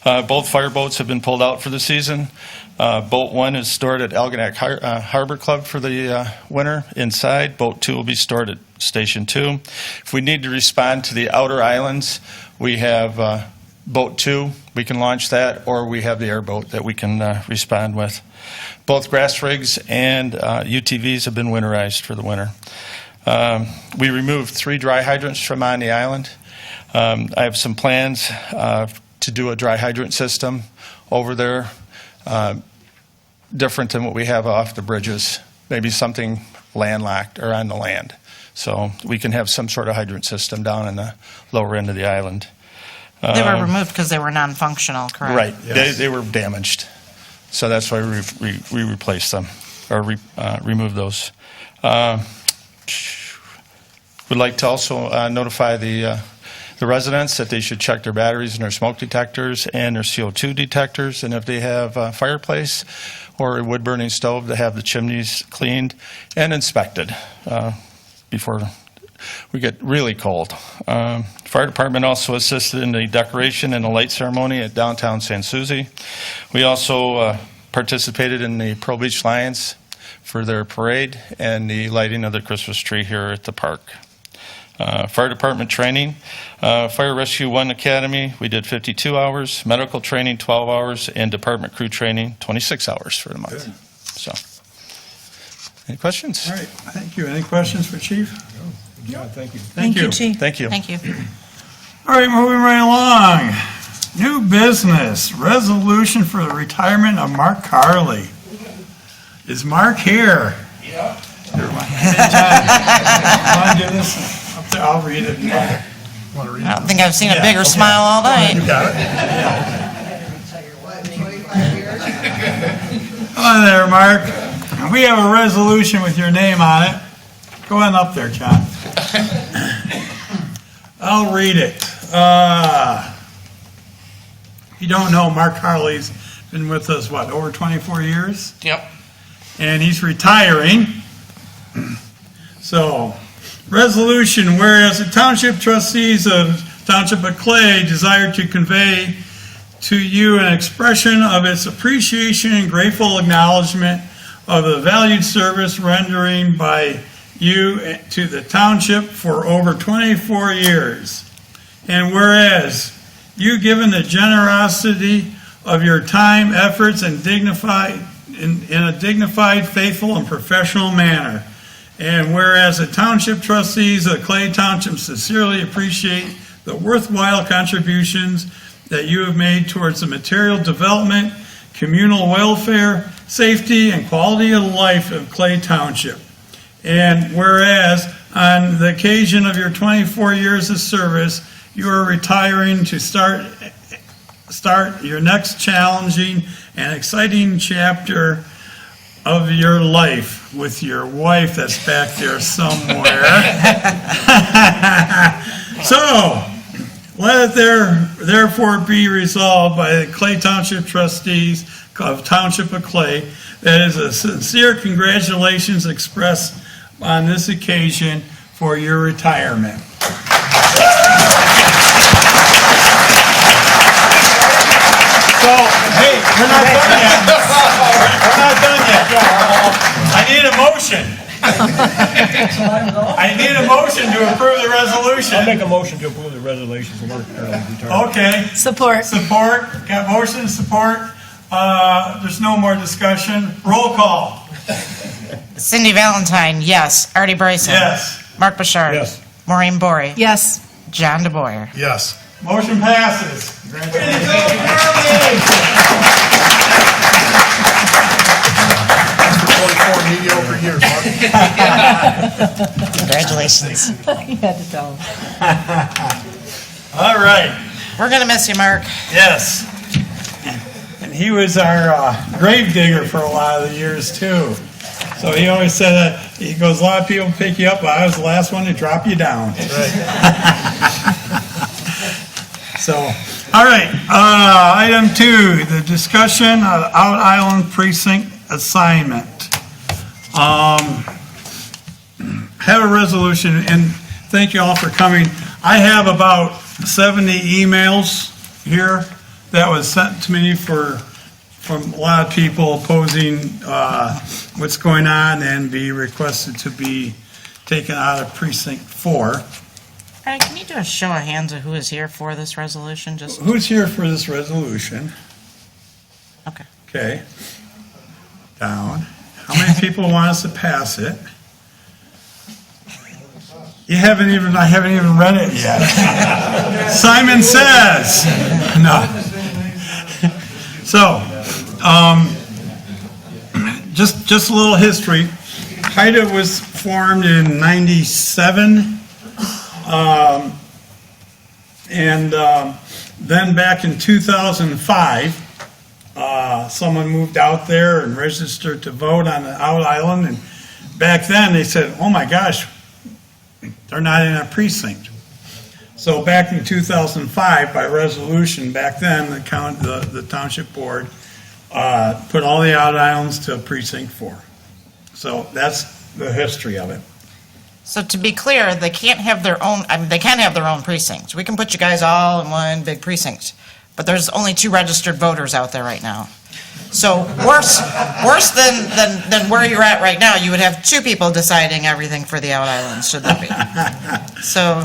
Both fireboats have been pulled out for the season. Boat 1 is stored at Algonac Harbor Club for the winter inside. Boat 2 will be stored at Station 2. If we need to respond to the outer islands, we have Boat 2, we can launch that, or we have the airboat that we can respond with. Both grass rigs and UTVs have been winterized for the winter. We removed 3 dry hydrants from on the island. I have some plans to do a dry hydrant system over there, different than what we have off the bridges, maybe something landlocked or on the land. So we can have some sort of hydrant system down in the lower end of the island. They were removed because they were non-functional, correct? Right. Yes. They were damaged. So that's why we replaced them, or removed those. Would like to also notify the residents that they should check their batteries and their smoke detectors and their CO2 detectors, and if they have a fireplace or a wood-burning stove, to have the chimneys cleaned and inspected before we get really cold. Fire department also assisted in the decoration and the light ceremony at downtown San Souci. We also participated in the Pearl Beach Lions for their parade and the lighting of the Christmas tree here at the park. Fire department training, Fire Rescue 1 Academy, we did 52 hours, medical training 12 hours, and department crew training 26 hours for the month. So, any questions? All right, thank you. Any questions for Chief? Good job, thank you. Thank you. Chief. Thank you. Thank you. All right, moving right along. New business, resolution for the retirement of Mark Carley. Is Mark here? Yeah. Want to do this? Up there, I'll read it. I don't think I've seen a bigger smile all night. You got it? Hello there, Mark. We have a resolution with your name on it. Go on up there, John. I'll read it. If you don't know, Mark Harley's been with us, what, over 24 years? Yep. And he's retiring. So, resolution, whereas the Township Trustees of Township of Clay desire to convey to you an expression of its appreciation and grateful acknowledgement of the valued service rendering by you to the Township for over 24 years. And whereas you, given the generosity of your time, efforts, and dignified in a dignified, faithful, and professional manner. And whereas the Township Trustees of Clay Township sincerely appreciate the worthwhile contributions that you have made towards the material development, communal welfare, safety, and quality of life of Clay Township. And whereas on the occasion of your 24 years of service, you are retiring to start your next challenging and exciting chapter of your life with your wife that's back there somewhere. So, let it therefore be resolved by the Clay Township Trustees of Township of Clay that is a sincere congratulations expressed on this occasion for your retirement. So, hey, we're not done yet. We're not done yet. I need a motion. I need a motion to approve the resolution. I'll make a motion to approve the resolution for Mark Carley's retirement. Okay. Support. Support. Got motion and support. There's no more discussion. Roll call. Cindy Valentine, yes. Artie Bryson. Yes. Mark Bouchard. Yes. Maureen Bory. Yes. John DeBoyer. Yes. Motion passes. 44 mediocre years, Mark. Congratulations. You had to tell him. All right. We're going to miss you, Mark. Yes. And he was our grave digger for a lot of the years, too. So he always said that, he goes, a lot of people pick you up, but I was the last one to drop you down. That's right. So, all right, item 2, the discussion of Out Island Precinct assignment. Have a resolution, and thank you all for coming. I have about 70 emails here that was sent to me from a lot of people opposing what's going on and be requested to be taken out of Precinct 4. Can you do a show of hands of who is here for this resolution? Just Who's here for this resolution? Okay. Okay. Down. How many people want us to pass it? I haven't even read it yet. Simon says. No. So, just a little history. HIDA was formed in 97. Then back in 2005, someone moved out there and registered to vote on the Out Island. And back then they said, oh my gosh, they're not in a precinct. So back in 2005, by resolution, back then the township board put all the Out Islands to Precinct 4. So that's the history of it. So to be clear, they can't have their own, I mean, they can have their own precinct. We can put you guys all in one big precinct, but there's only 2 registered voters out there right now. So worse than where you're at right now, you would have 2 people deciding everything for the out islands, should there be. So,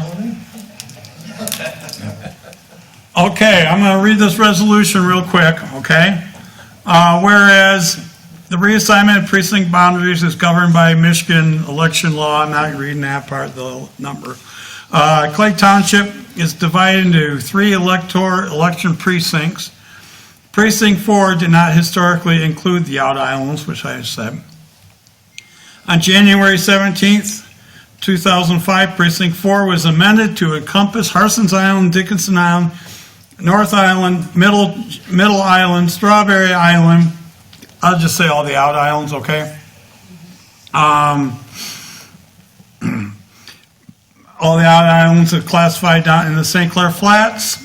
Okay, I'm going to read this resolution real quick, okay? Whereas the reassignment of precinct boundaries is governed by Michigan election law. I'm not reading that part, the number. Clay Township is divided into 3 election precincts. Precinct 4 did not historically include the out islands, which I said. On January 17th, 2005, Precinct 4 was amended to encompass Harson's Island, Dickinson Island, North Island, Middle Island, Strawberry Island. I'll just say all the out islands, okay? All the out islands are classified down in the St. Clair Flats.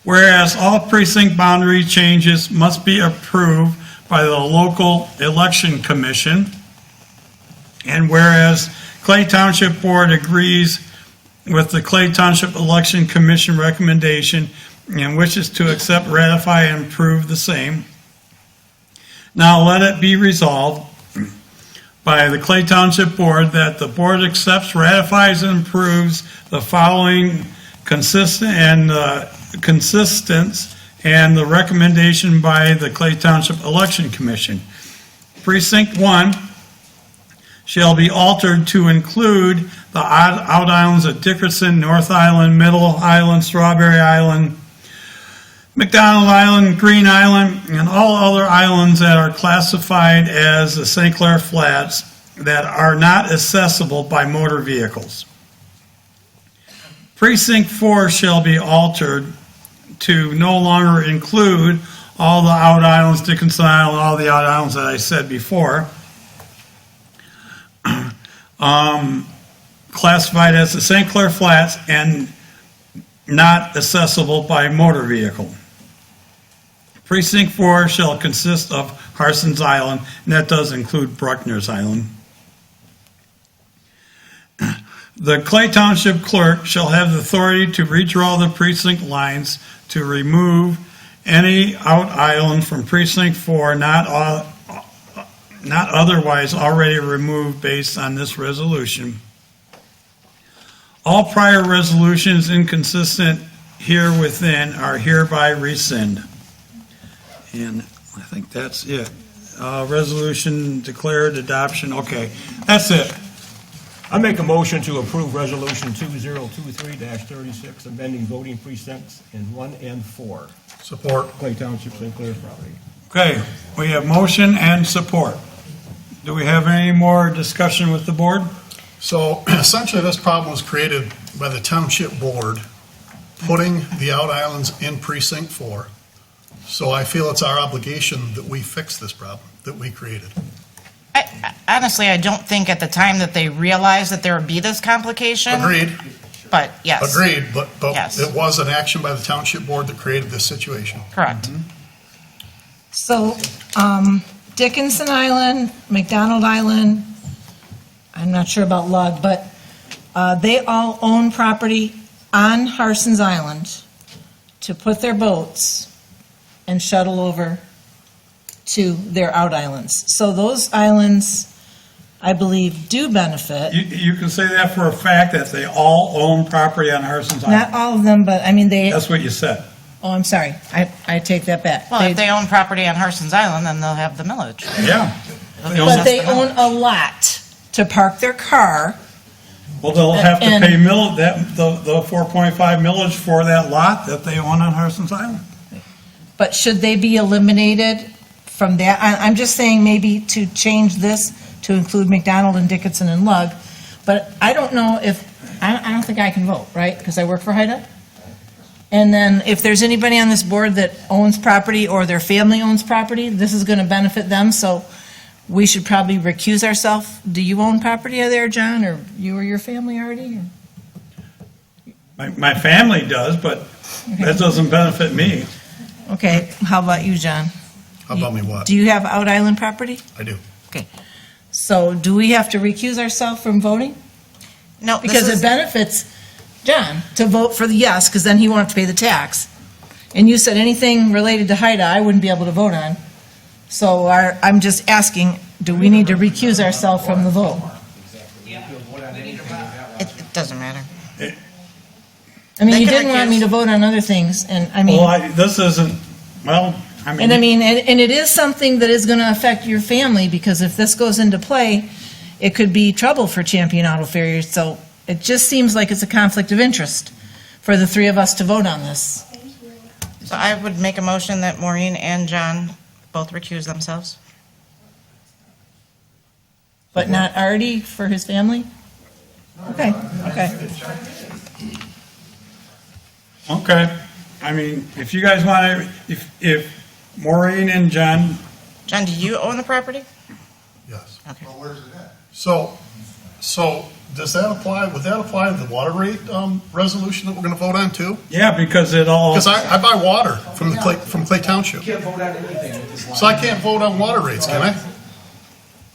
Whereas all precinct boundary changes must be approved by the local election commission. And whereas Clay Township Board agrees with the Clay Township Election Commission recommendation and wishes to accept, ratify, and approve the same. Now let it be resolved by the Clay Township Board that the board accepts, ratifies, and approves the following consistent and the recommendation by the Clay Township Election Commission. Precinct 1 shall be altered to include the out islands of Dickerson, North Island, Middle Island, Strawberry Island, McDonald Island, Green Island, and all other islands that are classified as the St. Clair Flats that are not accessible by motor vehicles. Precinct 4 shall be altered to no longer include all the out islands, Dickinson Island, all the out islands that I said before, classified as the St. Clair Flats and not accessible by motor vehicle. Precinct 4 shall consist of Harson's Island, and that does include Bruckner's Island. The Clay Township Clerk shall have the authority to redraw the precinct lines to remove any out island from Precinct 4 not otherwise already removed based on this resolution. All prior resolutions inconsistent here within are hereby rescind. And I think that's it. Resolution declared adoption. Okay, that's it. I make a motion to approve Resolution 2023-36, amending voting precincts in 1 and 4. Support. Clay Township, St. Clair property. Okay, we have motion and support. Do we have any more discussion with the board? So essentially, this problem was created by the Township Board putting the out islands in Precinct 4. So I feel it's our obligation that we fix this problem that we created. honestly, I don't think at the time that they realized that there would be this complication. Agreed. But, yes. Agreed, but Yes. it was an action by the Township Board that created this situation. Correct. So, Dickinson Island, McDonald Island, I'm not sure about Lug, but they all own property on Harson's Island to put their boats and shuttle over to their out islands. So those islands, I believe, do benefit. You can say that for a fact, that they all own property on Harson's Island. Not all of them, but I mean, they, That's what you said. oh, I'm sorry, I take that back. Well, if they own property on Harson's Island, then they'll have the millage. Yeah. But they own a lot to park their car. Well, they'll have to And- pay the 4.5 millage for that lot that they own on Harson's Island. But should they be eliminated from that? I'm just saying maybe to change this to include McDonald and Dickinson and Lug. But I don't know if, I don't think I can vote, right? Because I work for HIDA. And then if there's anybody on this board that owns property or their family owns property, this is going to benefit them. So we should probably recuse ourselves. Do you own property there, John, or you or your family already? My family does, but that doesn't benefit me. Okay, how about you, John? How about me what? Do you have out island property? I do. Okay. So do we have to recuse ourselves from voting? No, Because it benefits John to vote for the yes, because then he won't have to pay the tax. And you said anything related to HIDA, I wouldn't be able to vote on. So I'm just asking, do we need to recuse ourselves from the vote? It doesn't matter. I mean, They you can didn't want me recuse. to vote on other things, and I mean... Well, this isn't, well, I mean... And I mean, and it is something that is going to affect your family, because if this goes into play, it could be trouble for Champion Auto Farriers. So it just seems like it's a conflict of interest for the three of us to vote on this. So I would make a motion that Maureen and John both recuse themselves. But not Artie for his family? Okay, okay. Okay, I mean, if you guys want to, if Maureen and John, John, do you own the property? Yes. Okay. So does that apply, would that apply to the water rate resolution that we're going to vote on too? yeah, because it all, Because I buy water from Clay Township. Can't vote on anything. So I can't vote on water rates, can I?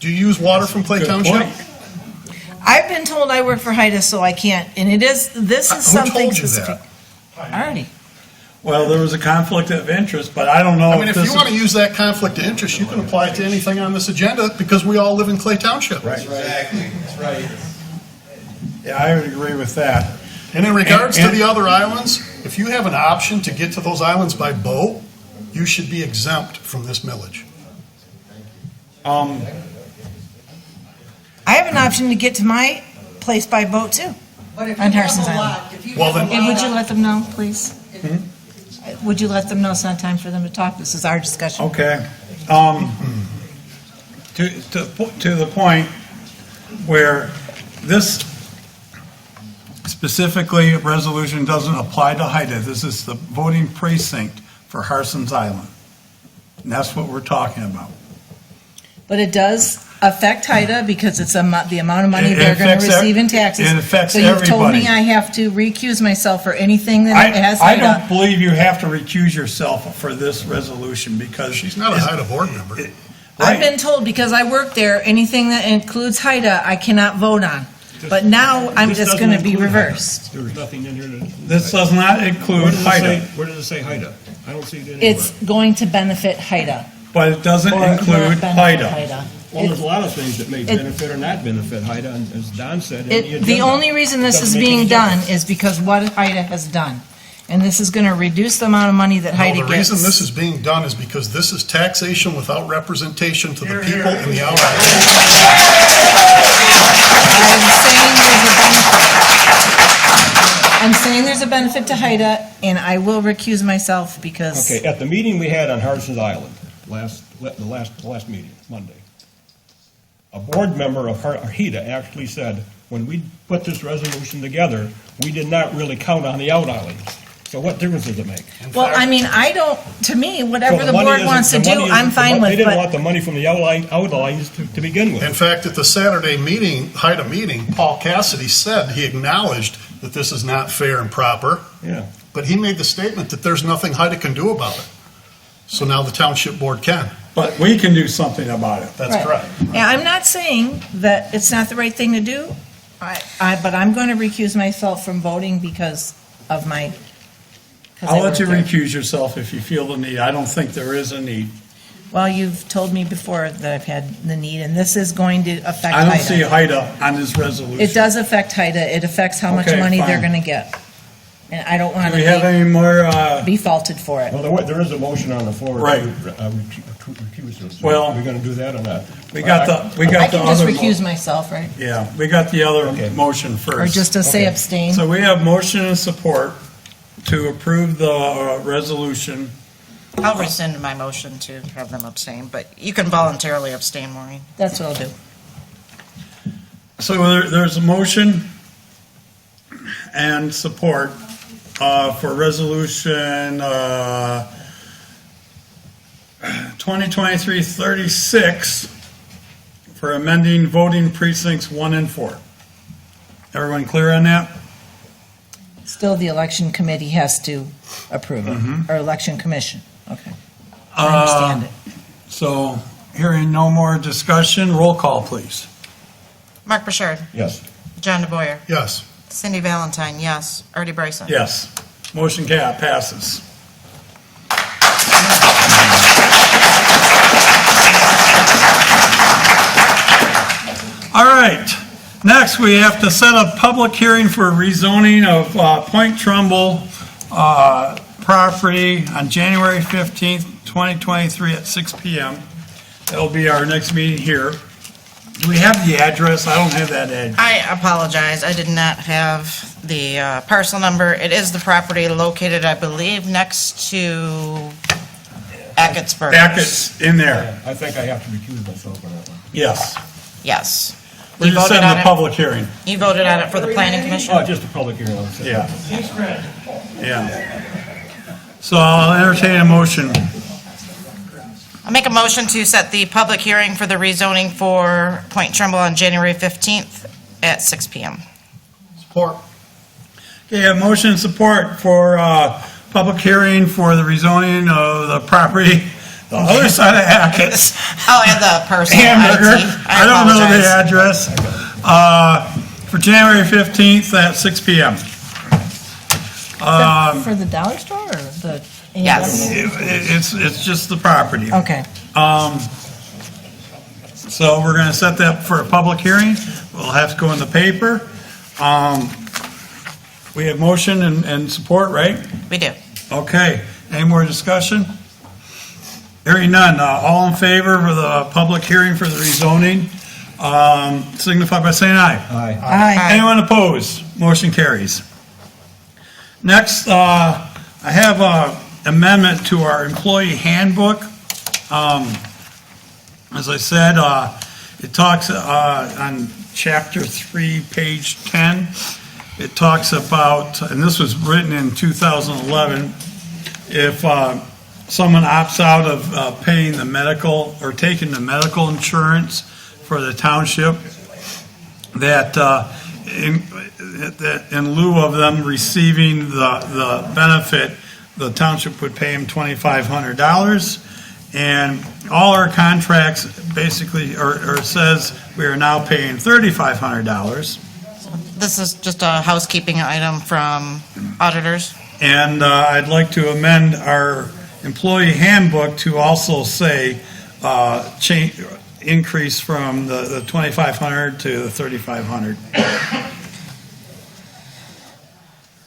Do you use water from Clay Good Township? point. I've been told I work for HIDA, so I can't, and this is Who something told you specific. that? Artie. well, there was a conflict of interest, but I don't know I mean, if this you want to use that conflict of interest, you can apply it to anything on this agenda because we all live in Clay Township. Right. Exactly, that's right. Yeah, I would agree with that. And in regards And- to the other islands, if you have an option to get to those islands by boat, you should be exempt from this millage. I have an option to get to my place by boat too, But if on you have Harson's a Island. lot, if you Well, have a then- And would lot- you let them know, please? Would you let them know it's not time for them to talk? This is our discussion. Okay. To the point where this specifically resolution doesn't apply to HIDA. This is the voting precinct for Harson's Island. And that's what we're talking about. But it does affect HIDA because it's the amount of money It they're going affects to receive in taxes. it affects So you've told me everybody. I have to recuse myself for anything that has I don't HIDA. believe you have to recuse yourself for this resolution because. She's not a HIDA board member. I've been told because I work there, anything that includes HIDA, I cannot vote on. But now I'm This just doesn't going to be include HIDA. reversed. There's nothing in here that. This does not include HIDA, Where does it say HIDA? I don't see it anywhere. It's going to benefit HIDA. but it doesn't or not include benefit HIDA. Well, there's a lot of things that may benefit or not benefit HIDA, and as Don said. in the The agenda, only reason this doesn't is make any being done difference. is because what HIDA has done. And this is going to reduce the amount of money that No, HIDA the gets. reason this is being done is because this is taxation without representation to the people in the outer islands. I'm saying there's a benefit to HIDA, and I will recuse myself because. Okay, at the meeting we had on Harson's Island, the last meeting, Monday, a board member of HIDA actually said, when we put this resolution together, we did not really count on the out islands. So what difference does it make? Well, I mean, I don't, to me, whatever So the money board isn't- wants to the do, money I'm isn't- fine They with, didn't want but the money from the out lines to begin with. In fact, at the Saturday meeting, HIDA meeting, Paul Cassidy said he acknowledged that this is not fair and proper, Yeah. but he made the statement that there's nothing HIDA can do about it. So now the township board can. But we can do something about it. That's Right. correct. yeah, I'm not saying that it's not the right thing to do, but I'm going to recuse myself from voting because of my. 'cause I I'll let work you there. recuse yourself if you feel the need. I don't think there is a need. Well, you've told me before that I've had the need, and this is going to affect I don't see HIDA. HIDA on this resolution. It does affect HIDA. It affects how much Okay, money they're fine. going to get. And I don't want Do we have to any more, be faulted for it. Well, there is a motion on the floor to Right. recuse us. Well, We're going to do that or not? we got the I can just other. recuse myself, right? Yeah, we got the other motion first. Or just to say Okay. abstain. So we have motion and support to approve the resolution. I'll rescind my motion to have them abstain, but you can voluntarily abstain, Maureen. That's what I'll do. So there's a motion and support for resolution 2023-36 for amending voting precincts 1 and 4. Everyone clear on that? Still, the election committee has to approve it, or election commission. Okay. I understand it. So Hearing no more discussion, roll call, please. Mark Burchard. Yes. John DeBoyer. Yes. Cindy Valentine, yes. Artie Bryson. Yes. Motion passes. All right. Next, we have to set a public hearing for rezoning of Pte Tremble property on January 15th, 2023 at 6 p.m. That'll be our next meeting here. Do we have the address? I don't have that address. I apologize, I did not have the parcel number. It is the property located, I believe, next to Ackett's Burgers. Ackett's in there. I think I have to recuse myself on that one. Yes. Yes. We're You just voted setting on the it? public hearing. You voted on it for the planning commission? Oh, just a public hearing. Yeah. Yeah. So I'll entertain a motion. I'll make a motion to set the public hearing for the rezoning for Pte Tremble on January 15th at 6 p.m. Support. Okay, a motion and support for public hearing for the rezoning of the property, the other side of Ackett's. Oh, and the personal Hamburger. IT. I don't know the address. For January 15th at 6 p.m. For the dollar store or the? Yes. It's just the property. Okay. So we're going to set that for a public hearing. We'll have to go in the paper. We have motion and support, right? We do. Okay. Any more discussion? Hearing none. All in favor for the public hearing for the rezoning, signify by saying aye. Aye. Aye. Anyone opposed? Motion carries. Next, I have a amendment to our employee handbook. As I said, it talks on chapter 3, page 10. It talks about, and this was written in 2011, if someone opts out of paying the medical or taking the medical insurance for the township, that in lieu of them receiving the benefit, the township would pay them $2,500. And all our contracts basically, or says we are now paying $3,500. This is just a housekeeping item from auditors. And I'd like to amend our employee handbook to also say increase from the $2,500 to the $3,500.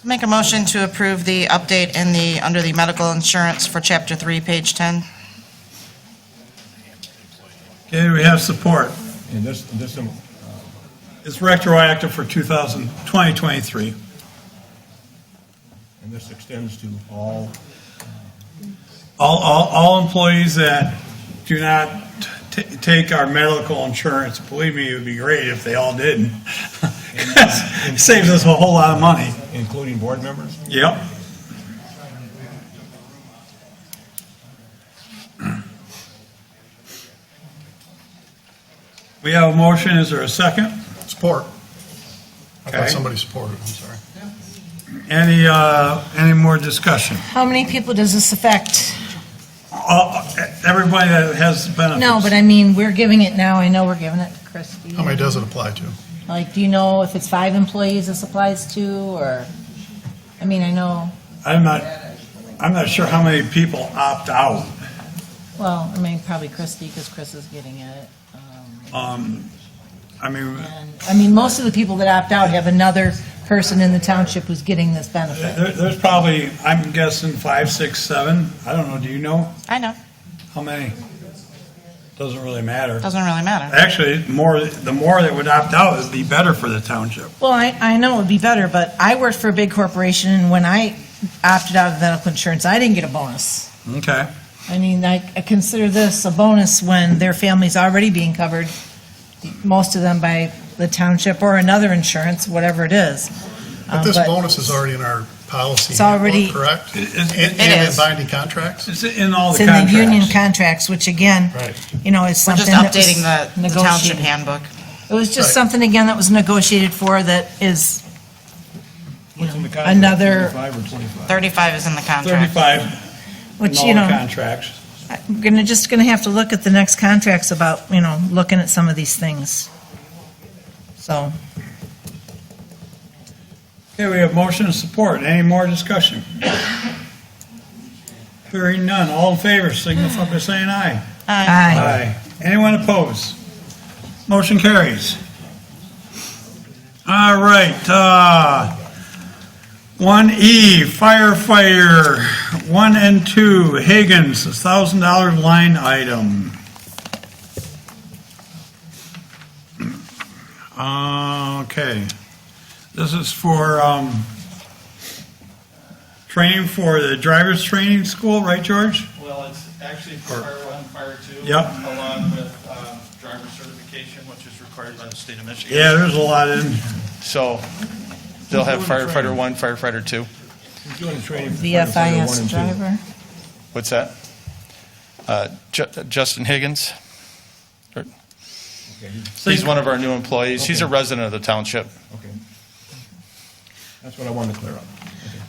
Make a motion to approve the update in the, under the medical insurance for chapter 3, page 10. Okay, we have support. And this, It's retroactive for 2023. and this extends to all, All employees that do not take our medical insurance. Believe me, it would be great if they all didn't. It saves us a whole lot of money. including board members? Yep. We have a motion. Is there a second? Support. I Okay. thought somebody supported, I'm sorry. Any more discussion? How many people does this affect? Everybody that has benefits. No, but I mean, we're giving it now, I know we're giving it to Christie. How many does it apply to? Like, do you know if it's 5 employees this applies to, or, I mean, I know, I'm not sure how many people opt out. well, I mean, probably Christie, because Chris is getting at it. I mean, most of the people that opt out have another person in the township who's getting this benefit. There's probably, I'm guessing 5, 6, 7. I don't know. Do you know? I know. How many? Doesn't really matter. Doesn't really matter. Actually, the more that would opt out would be better for the township. Well, I know it would be better, but I worked for a big corporation, and when I opted out of medical insurance, I didn't get a bonus. Okay. I mean, I consider this a bonus when their family's already being covered, most of them by the township or another insurance, whatever it is. But this bonus is already in our policy. It's already- handbook, correct? It And in is. binding contracts? It's in all It's the in the contracts. union contracts, which again, Right. you know, is We're something just that was updating the township negotiated. handbook. It was just Right. something, again, that was negotiated for that is What's in the contract? another, 35 or 25? 35 is in the contract. 35 which, in you all the know, contracts. I'm just gonna have to look at the next contracts about, looking at some of these things. So, Okay, we have motion and support. Any more discussion? Hearing none. All in favor, signify by saying aye. aye. Anyone opposed? Motion carries. All right, 1E, firefighter, 1 and 2, Higgins, $1,000 line item. Okay. This is for training for the driver's training school, right, George? Well, it's actually for Fire 1, Fire 2. Yep. Along with driver certification, which is required by the state of Michigan. Yeah, there's a lot in. So they'll have Firefighter 1, Firefighter 2. Who's doing the training for firefighter 1 VFIS and 2? driver. What's that? Justin Higgins. He's one of our new employees. He's a resident of the township. Okay. That's what I wanted to clear up.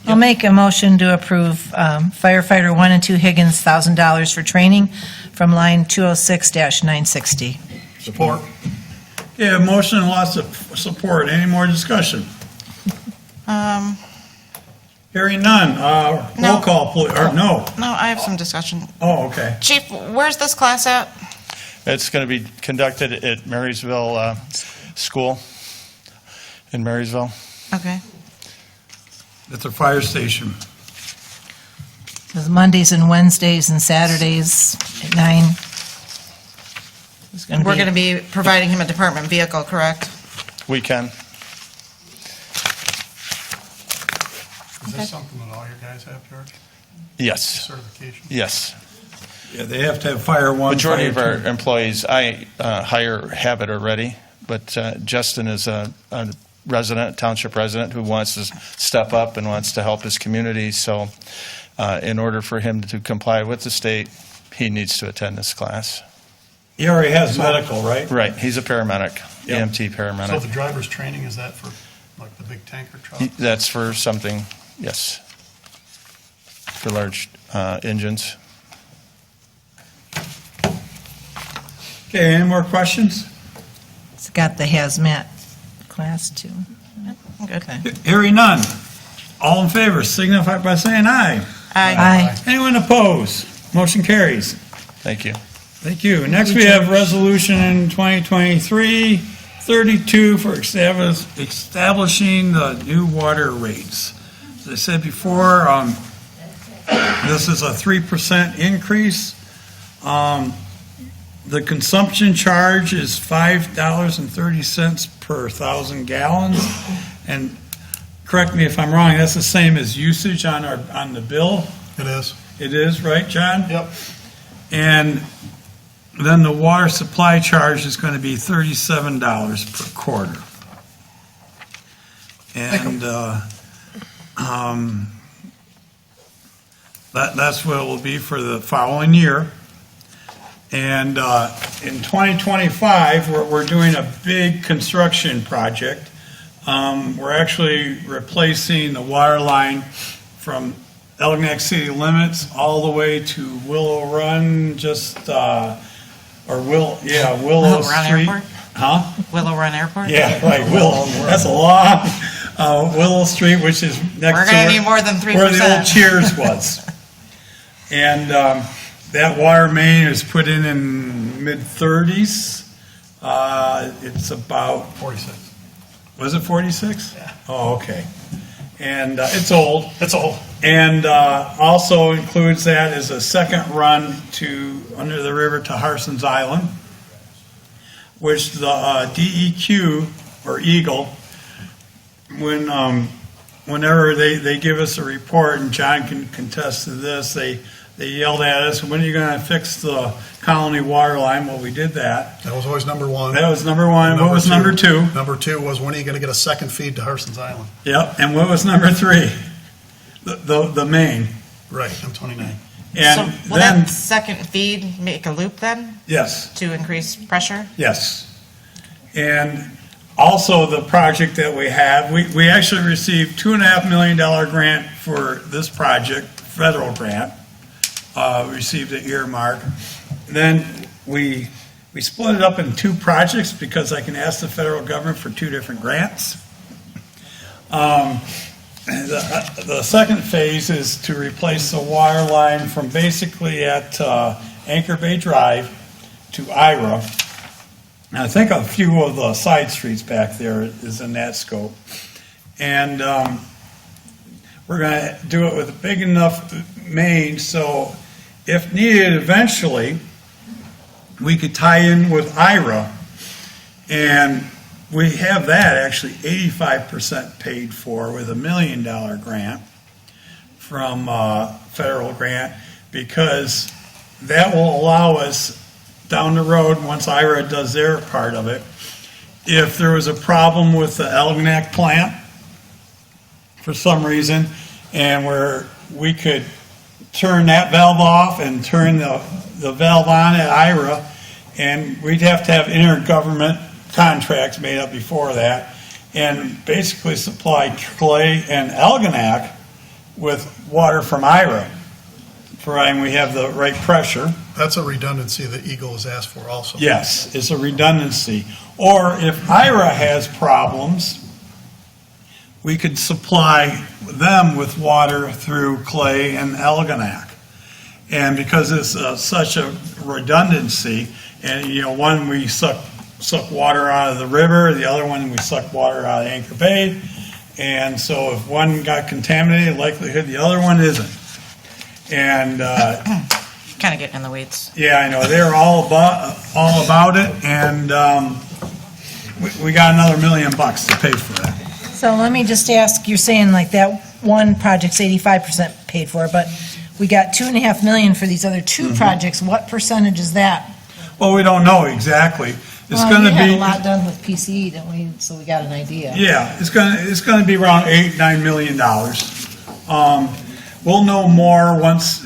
I'll make a motion to approve firefighter 1 and 2 Higgins, $1,000 for training from line 206-960. Support. Yeah, motion and lots of support. Any more discussion? Hearing none. No. Roll call, please. Or no. No, I have some discussion. Oh, okay. Chief, where's this class at? It's going to be conducted at Marysville School in Marysville. Okay. It's a fire station. It's Mondays and Wednesdays and Saturdays at 9. We're going to be providing him a department vehicle, correct? We can. Is this something that all your guys have, George? Yes. Certification? Yes. Yeah, they have to have fire 1. Majority fire of our employees, I have it already, but Justin is a resident, township resident, who wants to step up and wants to help his community. So in order for him to comply with the state, he needs to attend this class. He already has medical, right? Right. He's a paramedic, Yep. EMT paramedic. So the driver's training, is that for like the big tanker truck? That's for something, yes, for large engines. Okay, any more questions? It's got the hazmat class too. Okay. Hearing none. All in favor, signify by saying aye. Aye. Anyone opposed? Motion carries. Thank you. Thank you. Next, we have resolution in 2023-32 for establishing the new water rates. As I said before, this is a 3% increase. The consumption charge is $5.30 per 1,000 gallons. And correct me if I'm wrong, that's the same as usage on the bill? It is. It is, right, John? Yep. And then the water supply charge is going to be $37 per quarter. And that's what it will be for the following year. And in 2025, we're doing a big construction project. We're actually replacing the water line from Elginak city limits all the way to Willow Run, Willow Run Street. Airport? Huh? Willow Run Airport? Yeah, right, Willow. That's a long, Willow Street, which is next We're to going to need more than 3%. where the old Cheers was. And that water main is put in mid-30s. It's about 46. Was it 46? Yeah. Oh, okay. And it's old. It's old. And also includes that as a second run to under the river to Harson's Island, which the DEQ or EGLE, whenever they give us a report, and John can contest to this, they yelled at us, when are you going to fix the colony water line? Well, we did that. That was always number one. That was number one. What was number two? Number two was, when are you going to get a second feed to Harson's Island? Yep. And what was number three? The main. Right, I'm 29. So And will then, that second feed make a loop then yes, to increase pressure? yes. And also the project that we have, we actually received $2.5 million grant for this project, federal grant. received an earmark. Then we split it up in 2 projects because I can ask the federal government for 2 different grants. The second phase is to replace the water line from basically at Anchor Bay Drive to Ira. And I think a few of the side streets back there is in that scope. And we're going to do it with a big enough main so if needed eventually, we could tie in with Ira. And we have that actually 85% paid for with a $1 million grant from federal grant, because that will allow us down the road, once IRA does their part of it, if there was a problem with the Elginak plant for some reason, and where we could turn that valve off and turn the valve on at IRA, and we'd have to have intergovernment contracts made up before that, and basically supply Clay and Elginak with water from IRA, providing we have the right pressure. That's a redundancy that EGLE has asked for also. Yes, it's a redundancy. Or if IRA has problems, we could supply them with water through Clay and Elginak. And because it's such a redundancy, and one we suck water out of the river, the other one we suck water out of Anchor Bay, and so if one got contaminated, likelihood the other one isn't. And kind of getting in the weeds. Yeah, I know, they're all about it, and we got another $1 million to pay for that. So let me just ask, you're saying like that one project's 85% paid for, but we got $2.5 million for these other 2 projects. What percentage is that? Well, we don't know exactly. It's going to we had be a lot done with PCE, didn't we? So we got an idea. Yeah, it's going to be around $8-9 million. We'll know more once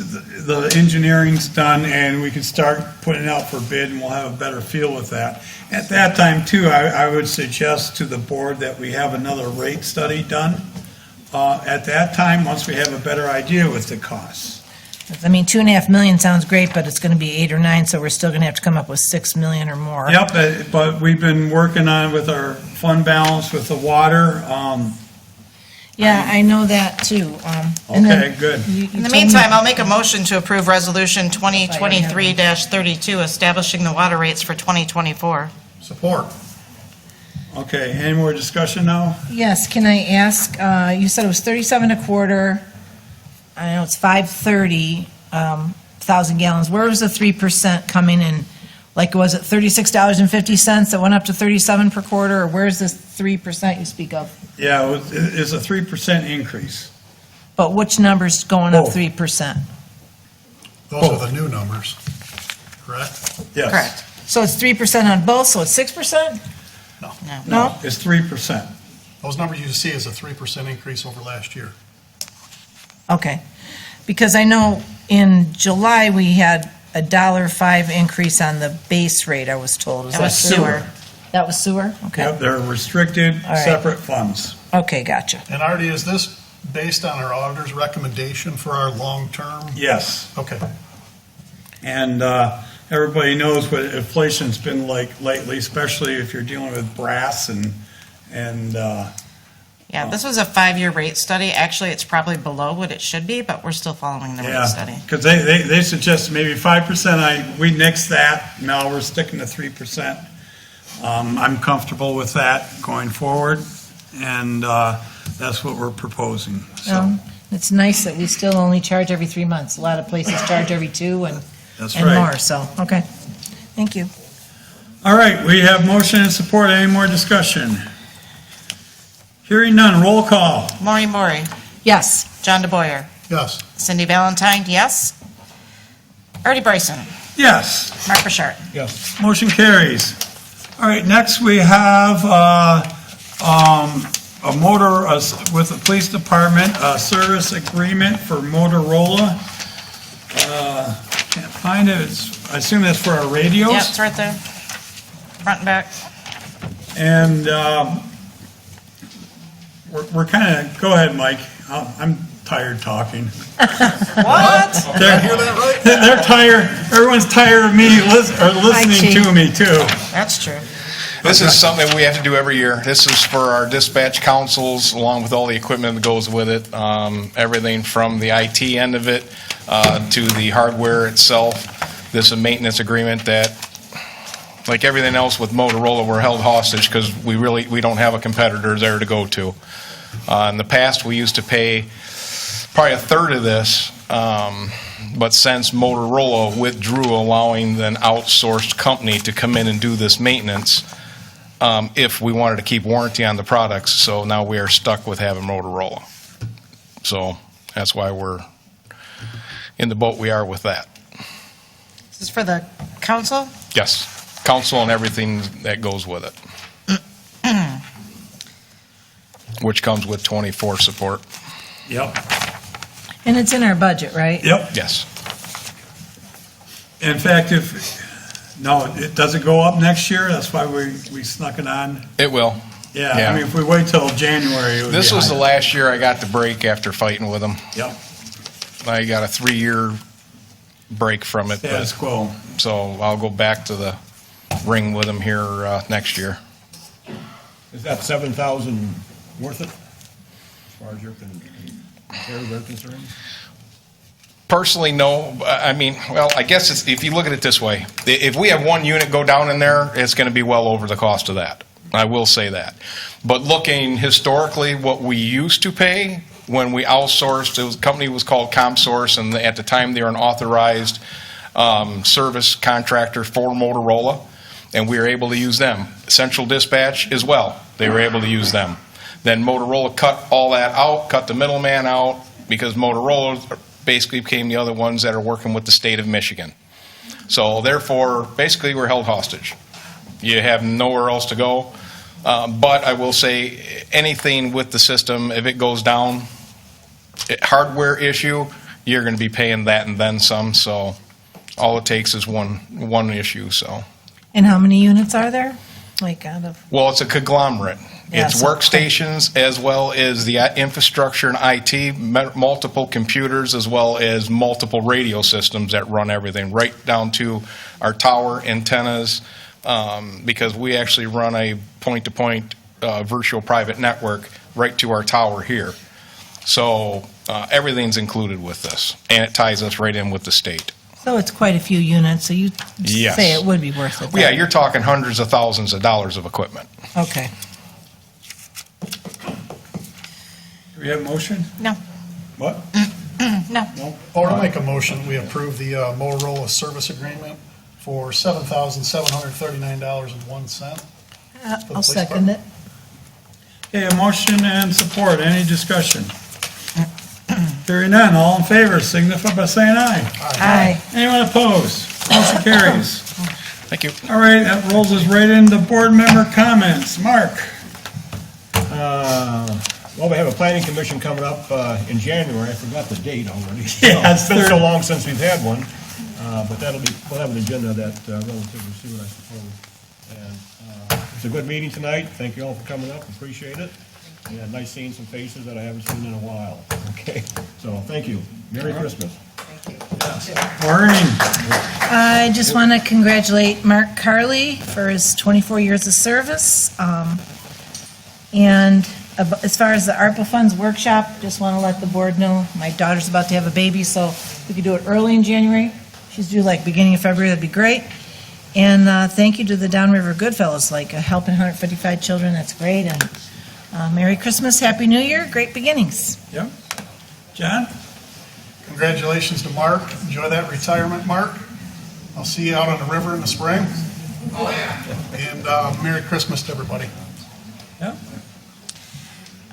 the engineering's done and we can start putting it out for bid, and we'll have a better feel with that. At that time, too, I would suggest to the board that we have another rate study done at that time, once we have a better idea with the costs. I mean, $2.5 million sounds great, but it's going to be 8 or 9, so we're still going to have to come up with $6 million or more. Yep, but we've been working on with our fund balance with the water. Yeah, I know that too. Okay, good. In the meantime, I'll make a motion to approve Resolution 2023-32, establishing the water rates for 2024. Support. Okay, any more discussion now? Yes, can I ask, you said it was 37 a quarter, I know it's 530,000 gallons. Where was the 3% coming in? Like, was it $36.50 that went up to 37 per quarter, or where's this 3% you speak of? Yeah, it's a 3% increase. But which number's going up 3%? Those are the new numbers, correct? Yes. Correct. So it's 3% on both, so it's 6%? No? It's 3%. Those numbers you see is a 3% increase over last year. Okay. Because I know in July, we had a $1.05 increase on the base rate, I was told. That was sewer. That was sewer? Okay. Yep, they're restricted, All right. separate funds. Okay, gotcha. And Artie, is this based on our auditor's recommendation for our long-term? Yes. Okay. And everybody knows what inflation's been like lately, especially if you're dealing with brass and Yeah, this was a 5-year rate study. Actually, it's probably below what it should be, but we're still following the rate study. Because they suggested maybe 5%. We nixed that. Now we're sticking to 3%. I'm comfortable with that going forward, and that's what we're proposing. So It's nice that we still only charge every 3 months. A lot of places charge every 2 and that's and right. more, so, okay. Thank you. All right, we have motion and support. Any more discussion? Hearing none, roll call. Maureen Maury. Yes. John DeBoyer. Yes. Cindy Valentine, yes. Artie Bryson. Yes. Mark Bouchard. Yes. Motion carries. All right, next we have a motor, with the police department, a service agreement for Motorola. Can't find it. I assume that's for our radios. Yeah, it's right there. Front and back. And we're kind of, go ahead, Mike. I'm tired talking. What? They're tired, everyone's tired of me listening to me too. That's true. This is something we have to do every year. This is for our dispatch councils, along with all the equipment that goes with it. Everything from the IT end of it to the hardware itself. This is a maintenance agreement that, like everything else with Motorola, we're held hostage because we don't have a competitor there to go to. In the past, we used to pay probably a third of this, but since Motorola withdrew allowing an outsourced company to come in and do this maintenance, if we wanted to keep warranty on the products, so now we are stuck with having Motorola. So that's why we're in the boat we are with that. This is for the council? Yes, council and everything that goes with it, which comes with 24 support. Yep. And it's in our budget, right? Yep. Yes. In fact, no, it doesn't go up next year, that's why we snuck it on. It will. Yeah, I mean, if we wait till January, it would be This was the higher. last year I got the break after fighting with them. Yep. I got a 3-year break from it. Status quo. So I'll go back to the ring with them here next year. Is that 7,000 worth it, as far as you're concerned? Personally, no. I mean, well, I guess if you look at it this way, if we have one unit go down in there, it's going to be well over the cost of that. I will say that. But looking historically, what we used to pay when we outsourced, the company was called ComSource, and at the time they were an authorized service contractor for Motorola, and we were able to use them. Central Dispatch as well, they were able to use them. Then Motorola cut all that out, cut the middleman out, because Motorola basically became the other ones that are working with the state of Michigan. So therefore, basically we're held hostage. You have nowhere else to go. But I will say, anything with the system, if it goes down, hardware issue, you're going to be paying that and then some. So all it takes is one issue. So. And how many units are there? Like out of? Well, it's a conglomerate. Yeah, It's so- workstations as well as the infrastructure and IT, multiple computers, as well as multiple radio systems that run everything, right down to our tower antennas, because we actually run a point-to-point virtual private network right to our tower here. So everything's included with this, and it ties us right in with the state. So it's quite a few units, so you Yes. say it would be worth it. Yeah, then. you're talking hundreds of thousands of dollars of equipment. Okay. Do we have a motion? No. What? No. Or I'll make a motion, we approve the Motorola service agreement for $7,739.01. I'll second it. Okay, a motion and support, any discussion? Hearing none, all in favor, signify by saying aye. Aye. Anyone opposed? Motion carries. Thank you. All right, that rolls us right into board member comments. Mark? Well, we have a planning commission coming up in January. I forgot the date already. Yeah, It's been so long since we've had one, but we'll have an agenda that's relatively soon, I suppose. And it's a good meeting tonight. Thank you all for coming up. Appreciate it. And nice seeing some faces that I haven't seen in a while. Okay, so thank you. Merry Christmas. Morning. I just want to congratulate Mark Carley for his 24 years of service. And as far as the ARPA funds workshop, just want to let the board know, my daughter's about to have a baby, so if we could do it early in January. She's due like beginning of February, that'd be great. And thank you to the Downriver Goodfellas, like helping 155 children, that's great. And Merry Christmas, Happy New Year, great beginnings. Yep. John? Congratulations to Mark. Enjoy that retirement, Mark. I'll see you out on the river in the spring. Oh, yeah. And Merry Christmas to everybody. Yeah.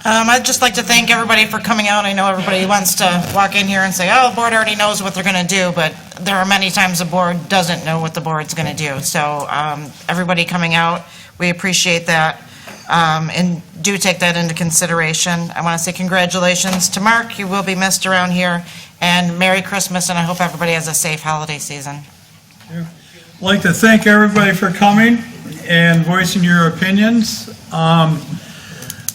I'd just like to thank everybody for coming out. I know everybody wants to walk in here and say, oh, the board already knows what they're going to do, but there are many times the board doesn't know what the board's going to do. So everybody coming out, we appreciate that, and do take that into consideration. I want to say congratulations to Mark. You will be missed around here, and Merry Christmas, and I hope everybody has a safe holiday season. I'd like to thank everybody for coming and voicing your opinions.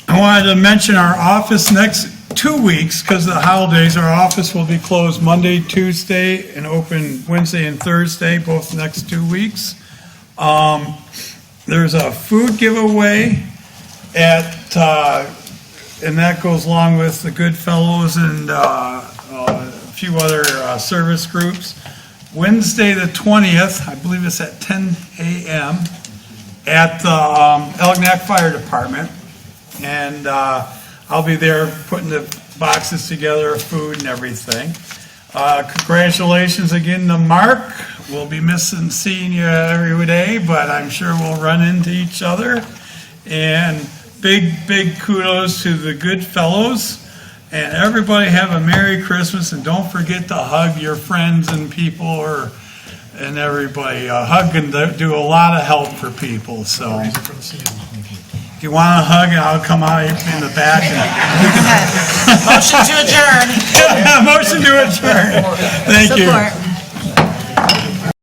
I wanted to mention our office next 2 weeks, because of the holidays, our office will be closed Monday, Tuesday, and open Wednesday and Thursday, both next 2 weeks. There's a food giveaway at, and that goes along with the Good Fellows and a few other service groups. Wednesday, the 20th, I believe it's at 10 a.m. at the Elginak Fire Department. And I'll be there putting the boxes together, food and everything. Congratulations again to Mark. We'll be missing seeing you every day, but I'm sure we'll run into each other. And big kudos to the Good Fellows. And everybody have a Merry Christmas, and don't forget to hug your friends and people and everybody. Hug can do a lot of help for people, so. If you want a hug, I'll come out in the back. Motion to adjourn. Motion to adjourn. Thank you. Support.